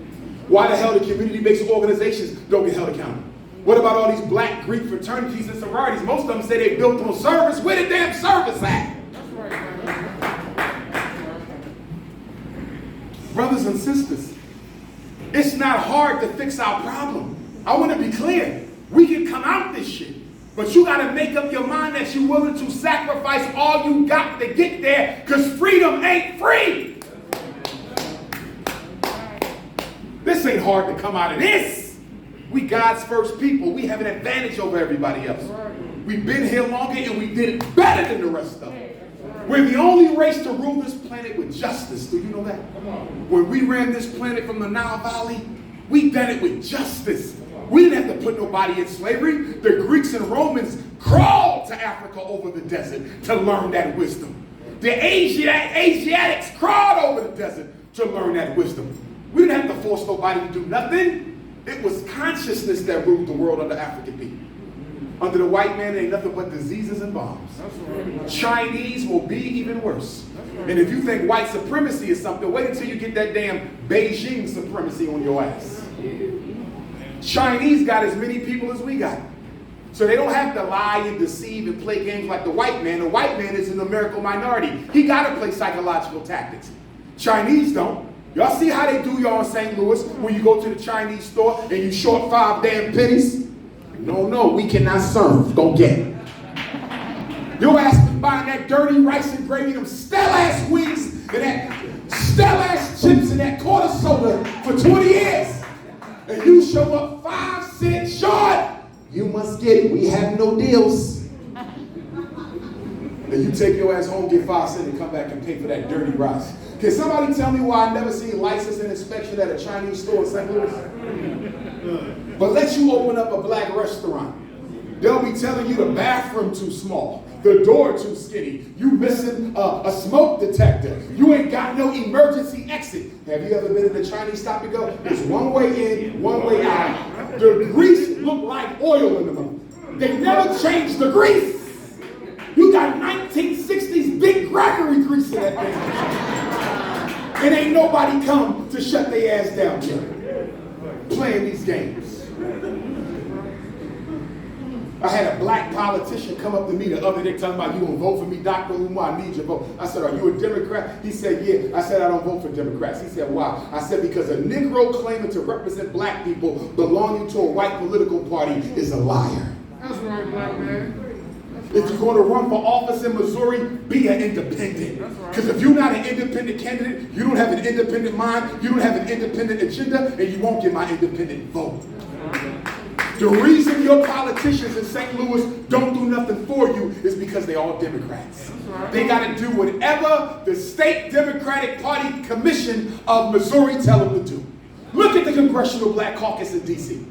Why the hell the community-based organizations don't get held accountable? What about all these black Greek fraternities and sororities? Most of them say they built on service. Where the damn service at? Brothers and sisters, it's not hard to fix our problem. I want to be clear. We can come out this shit. But you got to make up your mind that you're willing to sacrifice all you got to get there, because freedom ain't free. This ain't hard to come out of this. We God's first people. We have an advantage over everybody else. We've been here longer and we did it better than the rest of them. We're the only race to rule this planet with justice. Do you know that? When we ran this planet from the Nile Valley, we done it with justice. We didn't have to put nobody in slavery. The Greeks and Romans crawled to Africa over the desert to learn that wisdom. The Asiatics crawled over the desert to learn that wisdom. We didn't have to force nobody to do nothing. It was consciousness that ruled the world under African people. Under the white man, ain't nothing but diseases and bombs. Chinese will be even worse. And if you think white supremacy is something, wait until you get that damn Beijing supremacy on your ass. Chinese got as many people as we got. So they don't have to lie and deceive and play games like the white man. The white man is a numerical minority. He got to play psychological tactics. Chinese don't. Y'all see how they do y'all in St. Louis when you go to the Chinese store and you short 5 damn pennies? No, we cannot serve. Go get it. Your ass been buying that dirty rice and gravy, them stale-ass wings, and that stale-ass chips and that quarter soda for 20 years. And you show up 5 cents short. You must get it. We have no deals. And you take your ass home, get 5 cents, and come back and pay for that dirty rice. Can somebody tell me why I never seen license and inspection at a Chinese store in St. Louis? But let you open up a black restaurant. They'll be telling you the bathroom too small, the door too skinny, you missing a smoke detector, you ain't got no emergency exit. Have you ever been in a Chinese stop and go? There's one way in, one way out. The grease look like oil in the mouth. They never changed the grease. You got 1960s Big Gregory grease in that thing. And ain't nobody come to shut their ass down here playing these games. I had a black politician come up to me the other day talking about, you gonna vote for me, Dr. Umar, I need your vote. I said, are you a Democrat? He said, yeah. I said, I don't vote for Democrats. He said, why? I said, because a Negro claiming to represent black people belonging to a white political party is a liar. That's right, black man. If you're going to run for office in Missouri, be an independent. Because if you're not an independent candidate, you don't have an independent mind, you don't have an independent agenda, and you won't get my independent vote. The reason your politicians in St. Louis don't do nothing for you is because they all Democrats. They got to do whatever the State Democratic Party Commission of Missouri tell them to do. Look at the Congressional Black Caucus in D.C.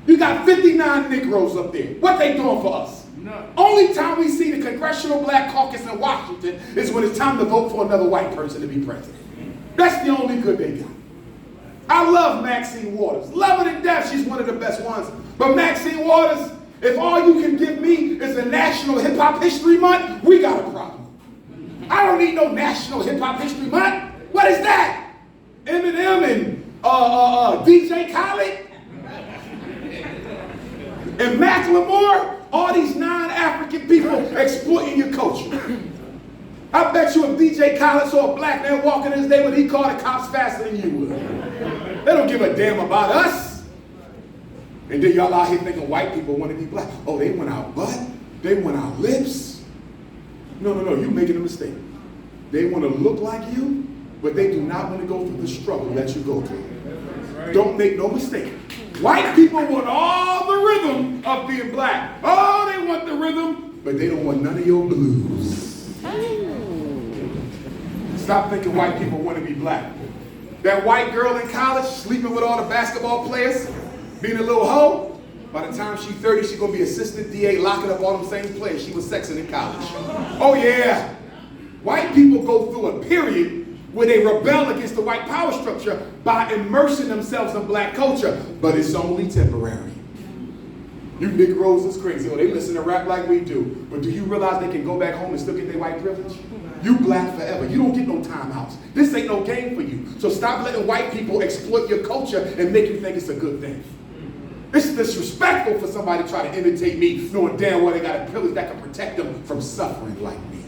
You got 59 Negroes up there. What they doing for us? No. Only time we see the Congressional Black Caucus in Washington is when it's time to vote for another white person to be president. That's the only good they got. I love Maxine Waters. Love her to death. She's one of the best ones. But Maxine Waters, if all you can give me is a National Hip Hop History Month, we got a problem. I don't need no National Hip Hop History Month. What is that? Eminem and DJ Khaled and Macklemore, all these non-African people exploiting your culture. I bet you if DJ Khaled saw a black man walking in his day, would he call the cops faster than you would? They don't give a damn about us. And then y'all out here thinking white people want to be black. Oh, they want our butt? They want our lips? No, you're making a mistake. They want to look like you, but they do not want to go through the struggle that you go through. Don't make no mistake. White people want all the rhythm of being black. Oh, they want the rhythm, but they don't want none of your blues. Stop thinking white people want to be black. That white girl in college sleeping with all the basketball players, being a little hoe, by the time she's 30, she's going to be assistant DA locking up all them same players she was sexing in college. Oh yeah. White people go through a period where they rebel against the white power structure by immersing themselves in black culture, but it's only temporary. You Negroes is crazy. Oh, they listen to rap like we do. But do you realize they can go back home and still get their white privilege? You black forever. You don't get no timeouts. This ain't no game for you. So stop letting white people exploit your culture and make you think it's a good thing. It's disrespectful for somebody to try to imitate me, knowing damn well they got a privilege that can protect them from suffering like me.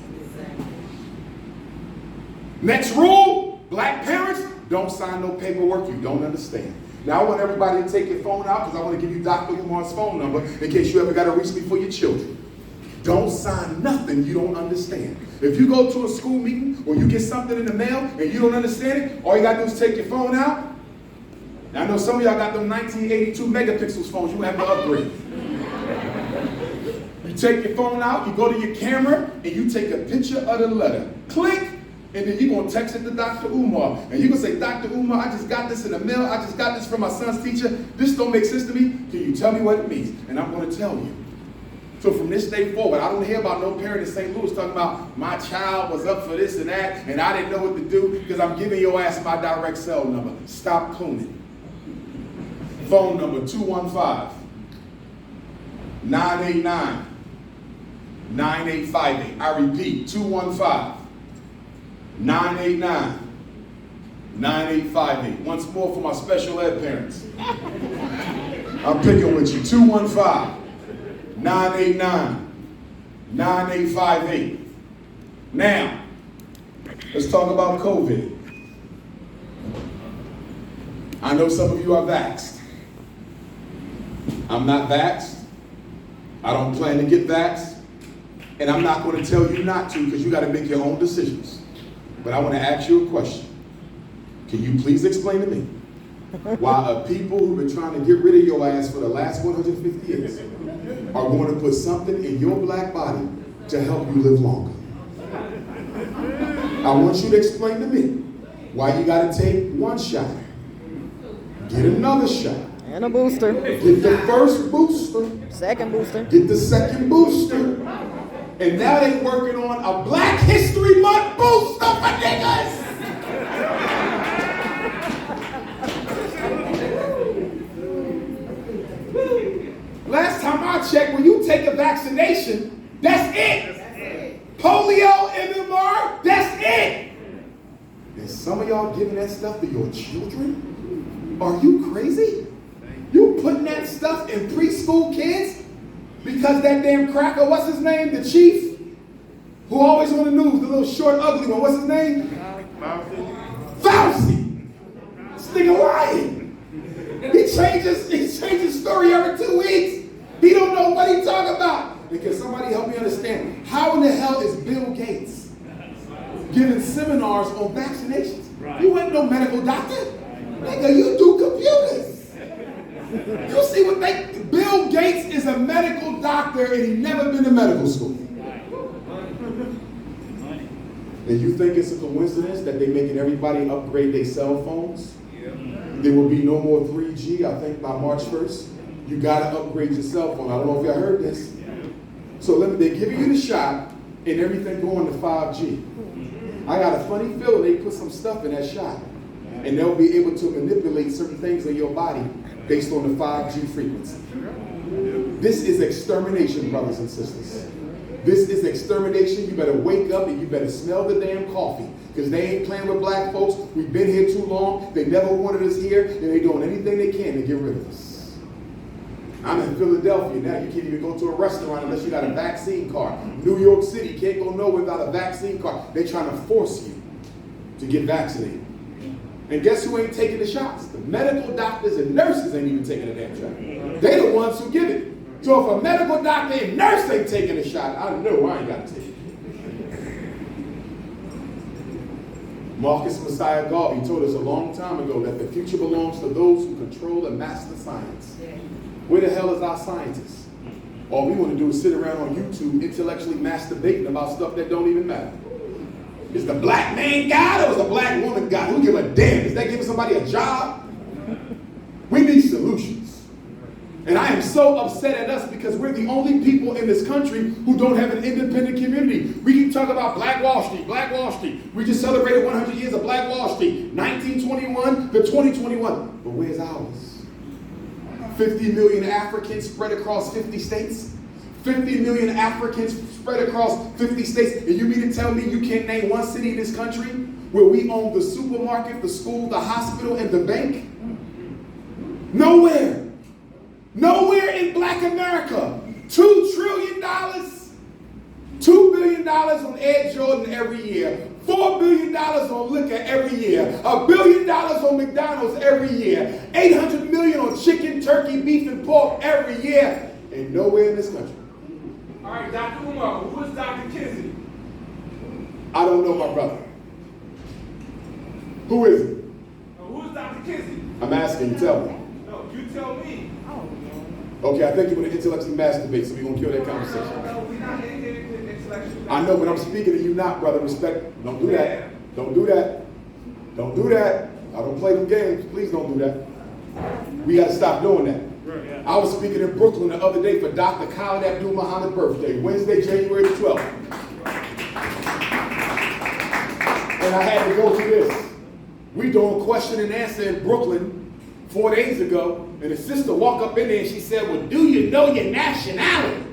Next rule, black parents, don't sign no paperwork you don't understand. Now I want everybody to take your phone out because I want to give you Dr. Umar's phone number in case you ever got to reach me for your children. Don't sign nothing you don't understand. If you go to a school meeting or you get something in the mail and you don't understand it, all you got to do is take your phone out. Now I know some of y'all got them 1982 megapixels phones. You have to upgrade. You take your phone out, you go to your camera, and you take a picture of the letter. Click. And then you're going to text it to Dr. Umar. And you're going to say, Dr. Umar, I just got this in the mail. I just got this from my son's teacher. This don't make sense to me. Can you tell me what it means? And I'm going to tell you. So from this day forward, I don't hear about no parent in St. Louis talking about my child was up for this and that, and I didn't know what to do because I'm giving your ass my direct cell number. Stop cooning. Phone number 215-989-9858. I repeat, 215-989-9858. Once more for my special ed parents. I'm picking with you. 215-989-9858. Now, let's talk about COVID. I know some of you are vaxxed. I'm not vaxxed. I don't plan to get vaxxed. And I'm not going to tell you not to because you got to make your own decisions. But I want to ask you a question. Can you please explain to me why people who've been trying to get rid of your ass for the last 150 years are going to put something in your black body to help you live longer? I want you to explain to me why you got to take one shot, get another shot, and a booster. Get the first booster, Second booster. get the second booster. And now they working on a Black History Month booster for niggas. Last time I checked, when you take a vaccination, that's it. Polio, MMR, that's it. And some of y'all giving that stuff to your children? Are you crazy? You putting that stuff in preschool kids? Because that damn cracker, what's his name? The chief? Who always on the news, the little short, ugly one. What's his name? Fauci. This nigga lying. He changes story every 2 weeks. He don't know what he talking about. Because somebody help me understand. How in the hell is Bill Gates giving seminars on vaccinations? You ain't no medical doctor. Nigga, you do computers. You see what Bill Gates is a medical doctor and he never been to medical school. And you think it's a coincidence that they're making everybody upgrade their cell phones? There will be no more 3G, I think, by March 1st. You gotta upgrade your cell phone. I don't know if y'all heard this. So they give you the shot and everything going to 5G. I got a funny feeling they put some stuff in that shot. And they'll be able to manipulate certain things in your body based on the 5G frequency. This is extermination, brothers and sisters. This is extermination. You better wake up and you better smell the damn coffee. Because they ain't playing with black folks. We've been here too long. They never wanted us here. And they're doing anything they can to get rid of us. I'm in Philadelphia now. You can't even go to a restaurant unless you got a vaccine card. New York City can't go nowhere without a vaccine card. They're trying to force you to get vaccinated. And guess who ain't taking the shots? The medical doctors and nurses ain't even taking the damn shot. They the ones who give it. So if a medical doctor and nurse ain't taking a shot, I know I ain't got to take it. Marcus Messiah Garvey told us a long time ago that the future belongs to those who control and master science. Where the hell is our scientists? All we want to do is sit around on YouTube intellectually masturbating about stuff that don't even matter. Is the black man God or is the black woman God? Who give a damn? Is that giving somebody a job? We need solutions. And I am so upset at us because we're the only people in this country who don't have an independent community. We keep talking about Black Wall Street, Black Wall Street. We just celebrated 100 years of Black Wall Street, 1921 to 2021. But where's ours? 50 million Africans spread across 50 states? 50 million Africans spread across 50 states, and you mean to tell me you can't name one city in this country where we own the supermarket, the school, the hospital, and the bank? Nowhere. Nowhere in black America. $2 trillion, $2 billion on Ed Jordan every year, $4 billion on liquor every year, $1 billion on McDonald's every year, $800 million on chicken, turkey, beef, and pork every year, and nowhere in this country. All right, Dr. Umar, who is Dr. Kinsey? I don't know my brother. Who is it? Who is Dr. Kinsey? I'm asking, tell me. No, you tell me. Okay, I think you want to intellectually masturbate, so we're going to kill that conversation. No, we're not intellectually. I know, but I'm speaking to you not, brother. Respect. Don't do that. Don't do that. Don't do that. I don't play them games. Please don't do that. We got to stop doing that. I was speaking in Brooklyn the other day for Dr. Khalid Abdul Muhammad's birthday, Wednesday, January the 12th. And I had to go through this. We doing question and answer in Brooklyn 4 days ago, and a sister walked up in there and she said, well, do you know your nationality?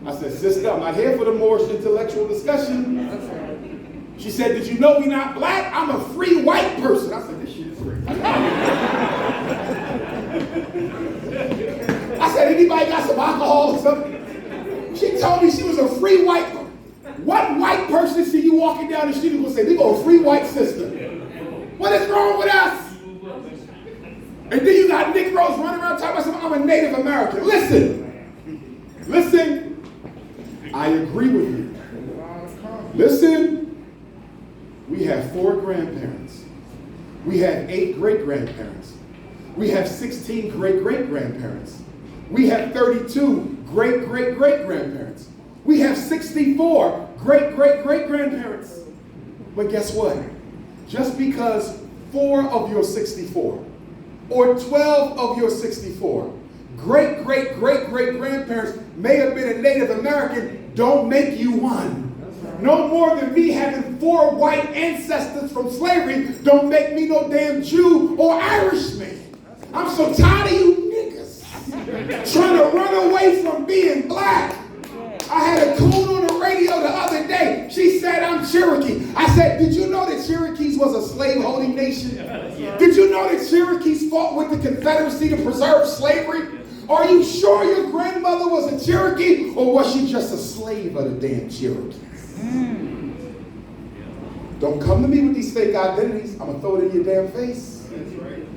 I said, sister, I'm not here for the more intellectual discussion. She said, did you know we're not black? I'm a free white person. I said, this shit is free. I said, anybody got some alcohol or something? She told me she was a free white person. What white person see you walking down the street and will say, they go a free white sister? What is wrong with us? And then you got Negroes running around talking about something, I'm a Native American. Listen, I agree with you. Listen, we have 4 grandparents. We have 8 great-grandparents. We have 16 great-great-grandparents. We have 32 great-great-great-grandparents. We have 64 great-great-great-grandparents. But guess what? Just because 4 of your 64 or 12 of your 64 great-great-great-great-grandparents may have been a Native American, don't make you one. No more than me having 4 white ancestors from slavery don't make me no damn Jew or Irishman. I'm so tired of you niggas trying to run away from being black. I had a coon on the radio the other day. She said, I'm Cherokee. I said, did you know that Cherokees was a slave-holding nation? Did you know that Cherokees fought with the Confederacy to preserve slavery? Are you sure your grandmother was a Cherokee, or was she just a slave of the damn Cherokees? Don't come to me with these fake identities. I'm going to throw it in your damn face.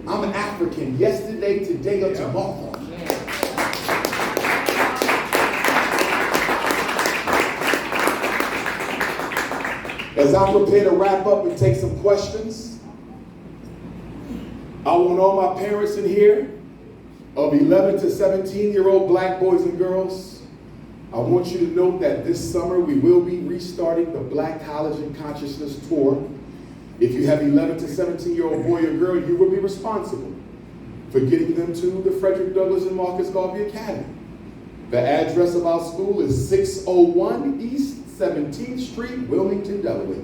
I'm an African yesterday, today, or tomorrow. As I prepare to wrap up and take some questions, I want all my parents in here of 11 to 17-year-old black boys and girls, I want you to note that this summer we will be restarting the Black College and Consciousness Tour. If you have 11 to 17-year-old boy or girl, you will be responsible for getting them to the Frederick Douglass and Marcus Garvey Academy. The address of our school is 601 East 17th Street, Wilmington, Delaware.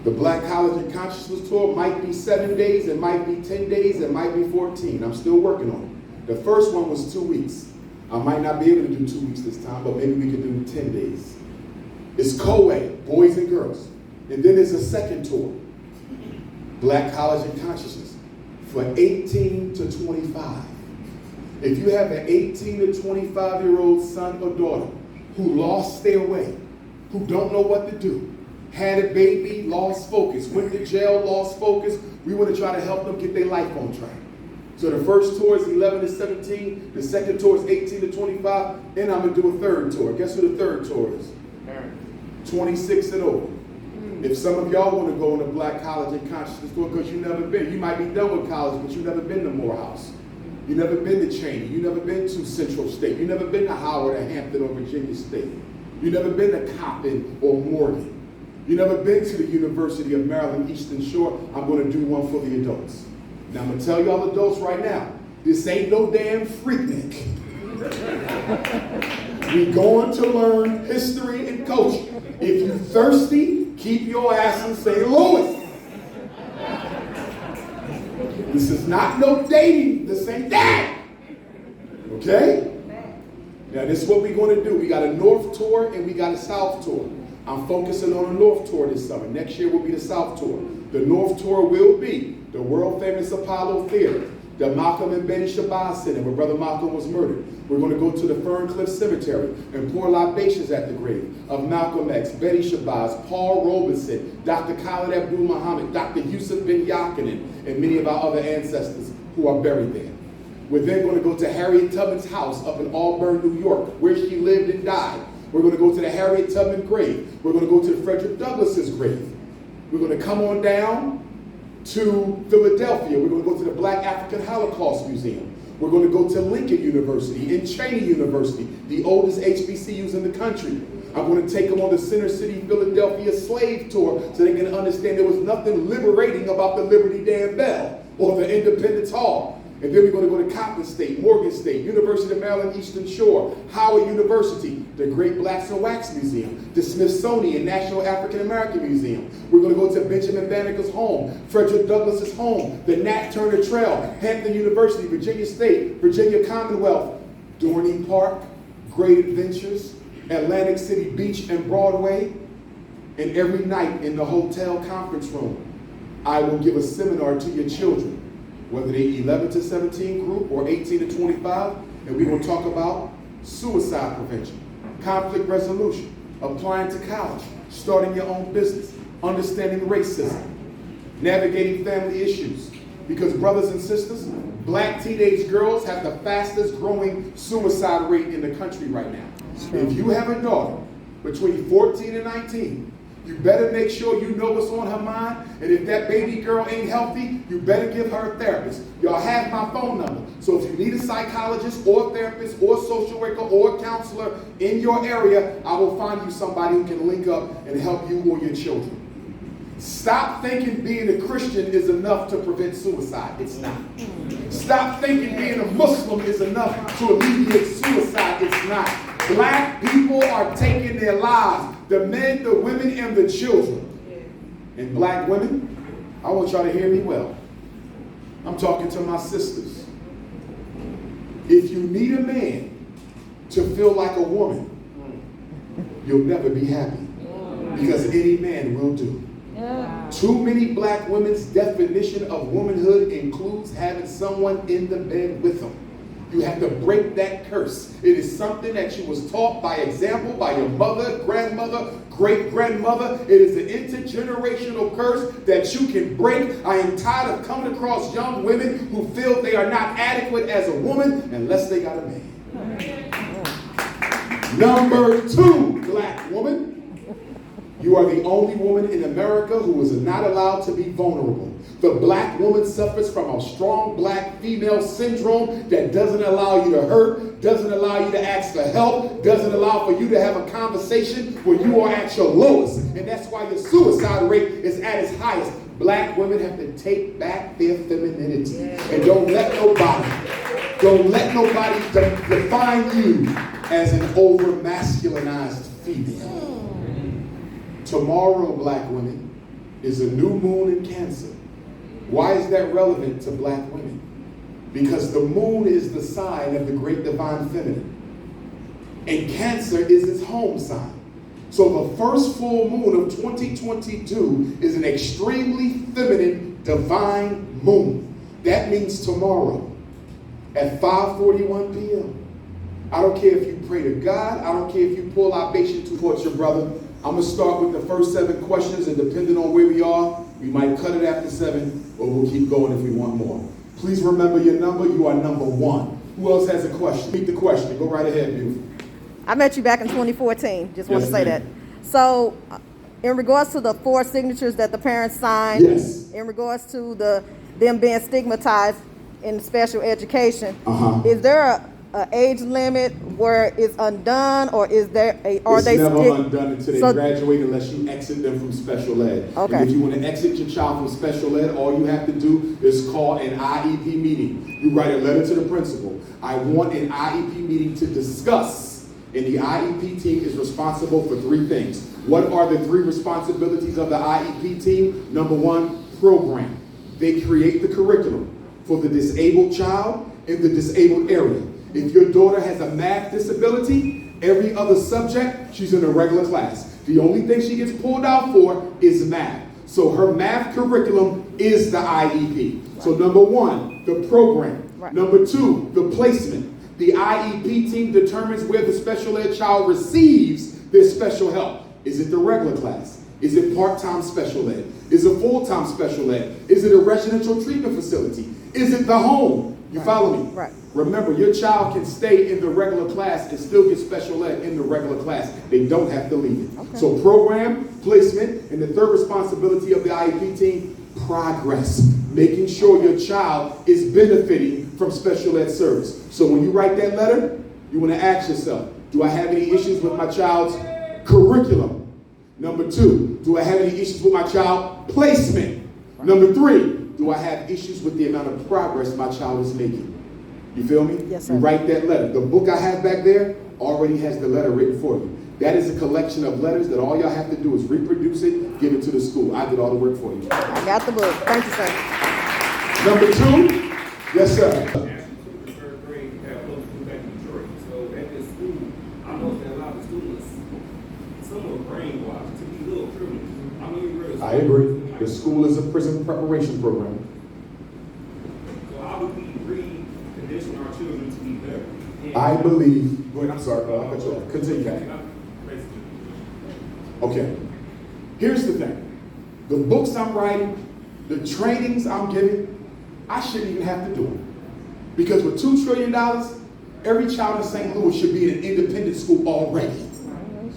The Black College and Consciousness Tour might be 7 days, it might be 10 days, it might be 14. I'm still working on it. The first one was 2 weeks. I might not be able to do 2 weeks this time, but maybe we could do 10 days. It's co-ed, boys and girls. And then there's a second tour, Black College and Consciousness, for 18 to 25. If you have an 18 to 25-year-old son or daughter who lost their way, who don't know what to do, had a baby, lost focus, went to jail, lost focus, we want to try to help them get their life on track. So the first tour is 11 to 17, the second tour is 18 to 25, and I'm going to do a third tour. Guess who the third tour is? 26 and over. If some of y'all want to go on the Black College and Consciousness Tour because you've never been, you might be done with college, but you've never been to Morehouse. You've never been to Cheney. You've never been to Central State. You've never been to Howard or Hampton or Virginia State. You've never been to Coppin or Morgan. You've never been to the University of Maryland Eastern Shore. I'm going to do one for the adults. Now, I'm going to tell y'all adults right now, this ain't no damn Freaknik. We're going to learn history and culture. If you're thirsty, keep your ass in St. Louis. This is not no dating. This ain't that. Okay? Now, this is what we're going to do. We got a North tour and we got a South tour. I'm focusing on a North tour this summer. Next year will be the South tour. The North tour will be the world famous Apollo Theater, the Malcolm and Betty Shabazz Center where Brother Malcolm was murdered. We're going to go to the Ferncliff Cemetery and pour libations at the grave of Malcolm X, Betty Shabazz, Paul Robeson, Dr. Khalid Abdul Muhammad, Dr. Yusuf bin Yakinen, and many of our other ancestors who are buried there. We're then going to go to Harriet Tubman's house up in Auburn, New York, where she lived and died. We're going to go to the Harriet Tubman grave. We're going to go to the Frederick Douglass's grave. We're going to come on down to Philadelphia. We're going to go to the Black African Holocaust Museum. We're going to go to Lincoln University and Cheney University, the oldest HBCUs in the country. I'm going to take them on the Center City, Philadelphia slave tour so they can understand there was nothing liberating about the Liberty Dam Bell or the Independence Hall. And then we're going to go to Coppin State, Morgan State, University of Maryland Eastern Shore, Howard University, the Great Blacks and Wax Museum, the Smithsonian National African American Museum. We're going to go to Benjamin Banneker's home, Frederick Douglass's home, the Nat Turner Trail, Hampton University, Virginia State, Virginia Commonwealth, Dorney Park, Great Adventures, Atlantic City Beach and Broadway, and every night in the hotel conference room, I will give a seminar to your children, whether they 11 to 17 group or 18 to 25, and we're going to talk about suicide prevention, conflict resolution, applying to college, starting your own business, understanding racism, navigating family issues. Because brothers and sisters, black teenage girls have the fastest growing suicide rate in the country right now. If you have a daughter between 14 and 19, you better make sure you know what's on her mind, and if that baby girl ain't healthy, you better give her a therapist. Y'all have my phone number. So if you need a psychologist or a therapist or a social worker or a counselor in your area, I will find you somebody who can link up and help you or your children. Stop thinking being a Christian is enough to prevent suicide. It's not. Stop thinking being a Muslim is enough to alleviate suicide. It's not. Black people are taking their lives. The men, the women, and the children. And black women, I want y'all to hear me well. I'm talking to my sisters. If you need a man to feel like a woman, you'll never be happy. Because any man will do. Too many black women's definition of womanhood includes having someone in the bed with them. You have to break that curse. It is something that you was taught by example by your mother, grandmother, great-grandmother. It is an intergenerational curse that you can break. I am tired of coming across young women who feel they are not adequate as a woman unless they got a man. Number 2, black woman. You are the only woman in America who is not allowed to be vulnerable. The black woman suffers from a strong black female syndrome that doesn't allow you to hurt, doesn't allow you to ask for help, doesn't allow for you to have a conversation when you are at your lowest. And that's why your suicide rate is at its highest. Black women have to take back their femininity. And don't let nobody define you as an over-masculinized female. Tomorrow, black women, is a new moon in Cancer. Why is that relevant to black women? Because the moon is the sign of the great divine feminine. And Cancer is its home sign. So the first full moon of 2022 is an extremely feminine divine moon. That means tomorrow at 5:41 p.m. I don't care if you pray to God. I don't care if you pull libation towards your brother. I'm going to start with the first 7 questions, and depending on where we are, we might cut it after 7, or we'll keep going if we want more. Please remember your number. You are number 1. Who else has a question? Repeat the question. Go right ahead, beautiful. I met you back in 2014. Just want to say ma'am. that. So, in regards to the 4 signatures that the parents signed, Yes. in regards to them being stigmatized in special education, is there a age limit where it's undone, or is there It's never undone until they graduate unless you exit them from special ed. Okay. And if you want to exit your child from special ed, all you have to do is call an IEP meeting. You write a letter to the principal. I want an IEP meeting to discuss. And the IEP team is responsible for 3 things. What are the 3 responsibilities of the IEP team? Number 1, program. They create the curriculum for the disabled child in the disabled area. If your daughter has a math disability, every other subject, she's in a regular class. The only thing she gets pulled out for is math. So her math curriculum is the IEP. So number 1, the program. Right. Number 2, the placement. The IEP team determines where the special ed child receives their special help. Is it the regular class? Is it part-time special ed? Is it full-time special ed? Is it a residential treatment facility? Is it the home? You follow me? Right. Remember, your child can stay in the regular class and still get special ed in the regular class. They don't have to leave it. Okay. So program, placement, and the 3rd responsibility of the IEP team, progress. Making sure your child is benefiting from special ed service. So when you write that letter, you want to ask yourself, do I have any issues with my child's curriculum? Number 2, do I have any issues with my child's placement? Number 3, do I have issues with the amount of progress my child is making? You feel me? Yes, sir. You write that letter. The book I have back there already has the letter written for you. That is a collection of letters that all y'all have to do is reproduce it, give it to the school. I did all the work for you. I got the book. Thank you, sir. Number 2, yes, sir. The 3rd grade have close to back in Detroit. So at this school, I know that a lot of students, some are brainwashed to be little criminals. I mean, really. I agree. The school is a prison preparation program. So how do we recondition our children to be better? I believe, go ahead, I'm sorry, I'll cut you off. Continue, Kathy. Okay, here's the thing. The books I'm writing, the trainings I'm giving, I shouldn't even have to do them. Because with $2 trillion, every child in St. Louis should be in an independent school already.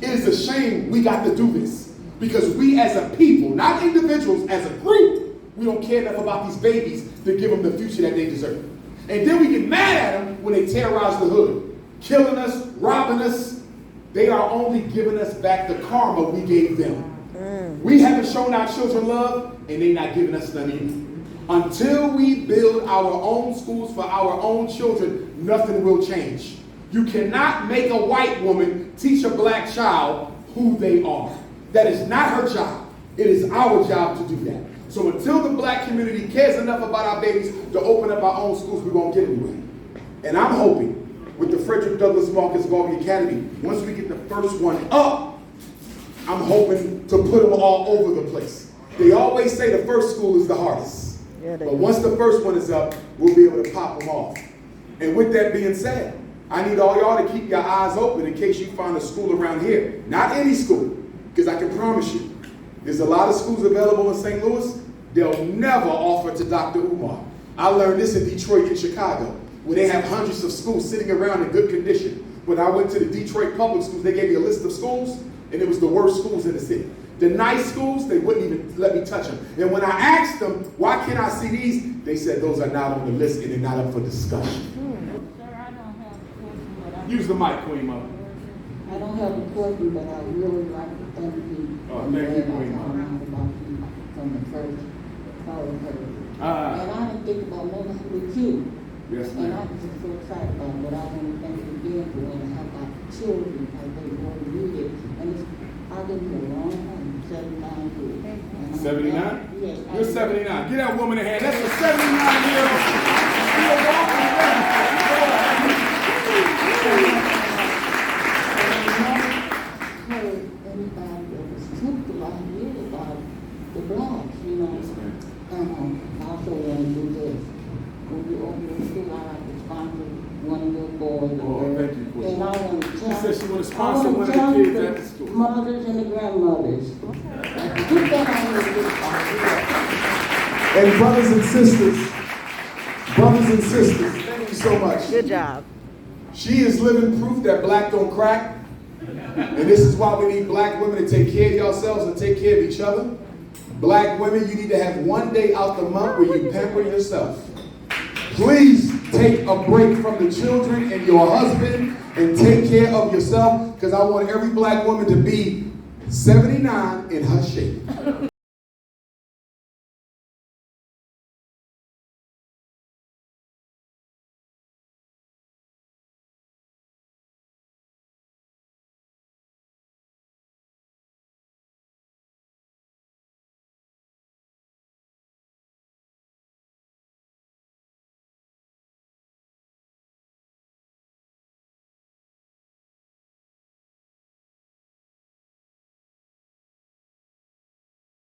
It is a shame we got to do this. Because we as a people, not individuals, as a group, we don't care enough about these babies to give them the future that they deserve. And then we get mad at them when they terrorize the hood, killing us, robbing us. They are only giving us back the karma we gave them. We haven't shown our children love, and they're not giving us none either. Until we build our own schools for our own children, nothing will change. You cannot make a white woman teach a black child who they are. That is not her job. It is our job to do that. So until the black community cares enough about our babies to open up our own schools, we won't get anywhere. And I'm hoping with the Frederick Douglass Marcus Garvey Academy, once we get the first one up, I'm hoping to put them all over the place. They always say the first school is the hardest. Yeah, But once the first one is up, we'll be able to pop them off. And with that being said, I need all y'all to keep your eyes open in case you find a school around here. Not any school, because I can promise you, there's a lot of schools available in St. Louis. They'll never offer to Dr. Umar. I learned this in Detroit and Chicago, where they have hundreds of schools sitting around in good condition. When I went to the Detroit public schools, they gave me a list of schools, And it was the worst schools in the city. The nice schools, they wouldn't even let me touch them. And when I asked them, why can't I see these? They said those are not on the list and they're not up for discussion. Sir, I don't have a question, but Use the mic, Queen Mother. I don't have a question, but I really like to thank you. Oh, thank you, Queen Mother. About you from the first call of her. Ah. And I didn't think about nothing with you. Yes, And ma'am. I'm just so excited about it, but I want to thank you again for and how about children, how they want to read it. And it's, I've been here a long time, 79 years. And I'm 79? glad- Yes. You're 79. Get that woman a hand. That's a 79-year-old. Still walking around. Heard anybody that was truthful about you about the blogs, you know. Yes, ma'am. I also want to do this. When you open your school, I like to sponsor one of your boys. Oh, thank you, Queen. And I want to tell. She said she want to sponsor one of the challenge kids at the school. mothers and the grandmothers. Put that on your list. And brothers and sisters, thank you so much. Good job. She is living proof that black don't crack. And this is why we need black women to take care of yourselves and take care of each other. Black women, you need to have one day out the month where you pamper yourself. Please take a break from the children and your husband and take care of yourself, because I want every black woman to be 79 in her shape.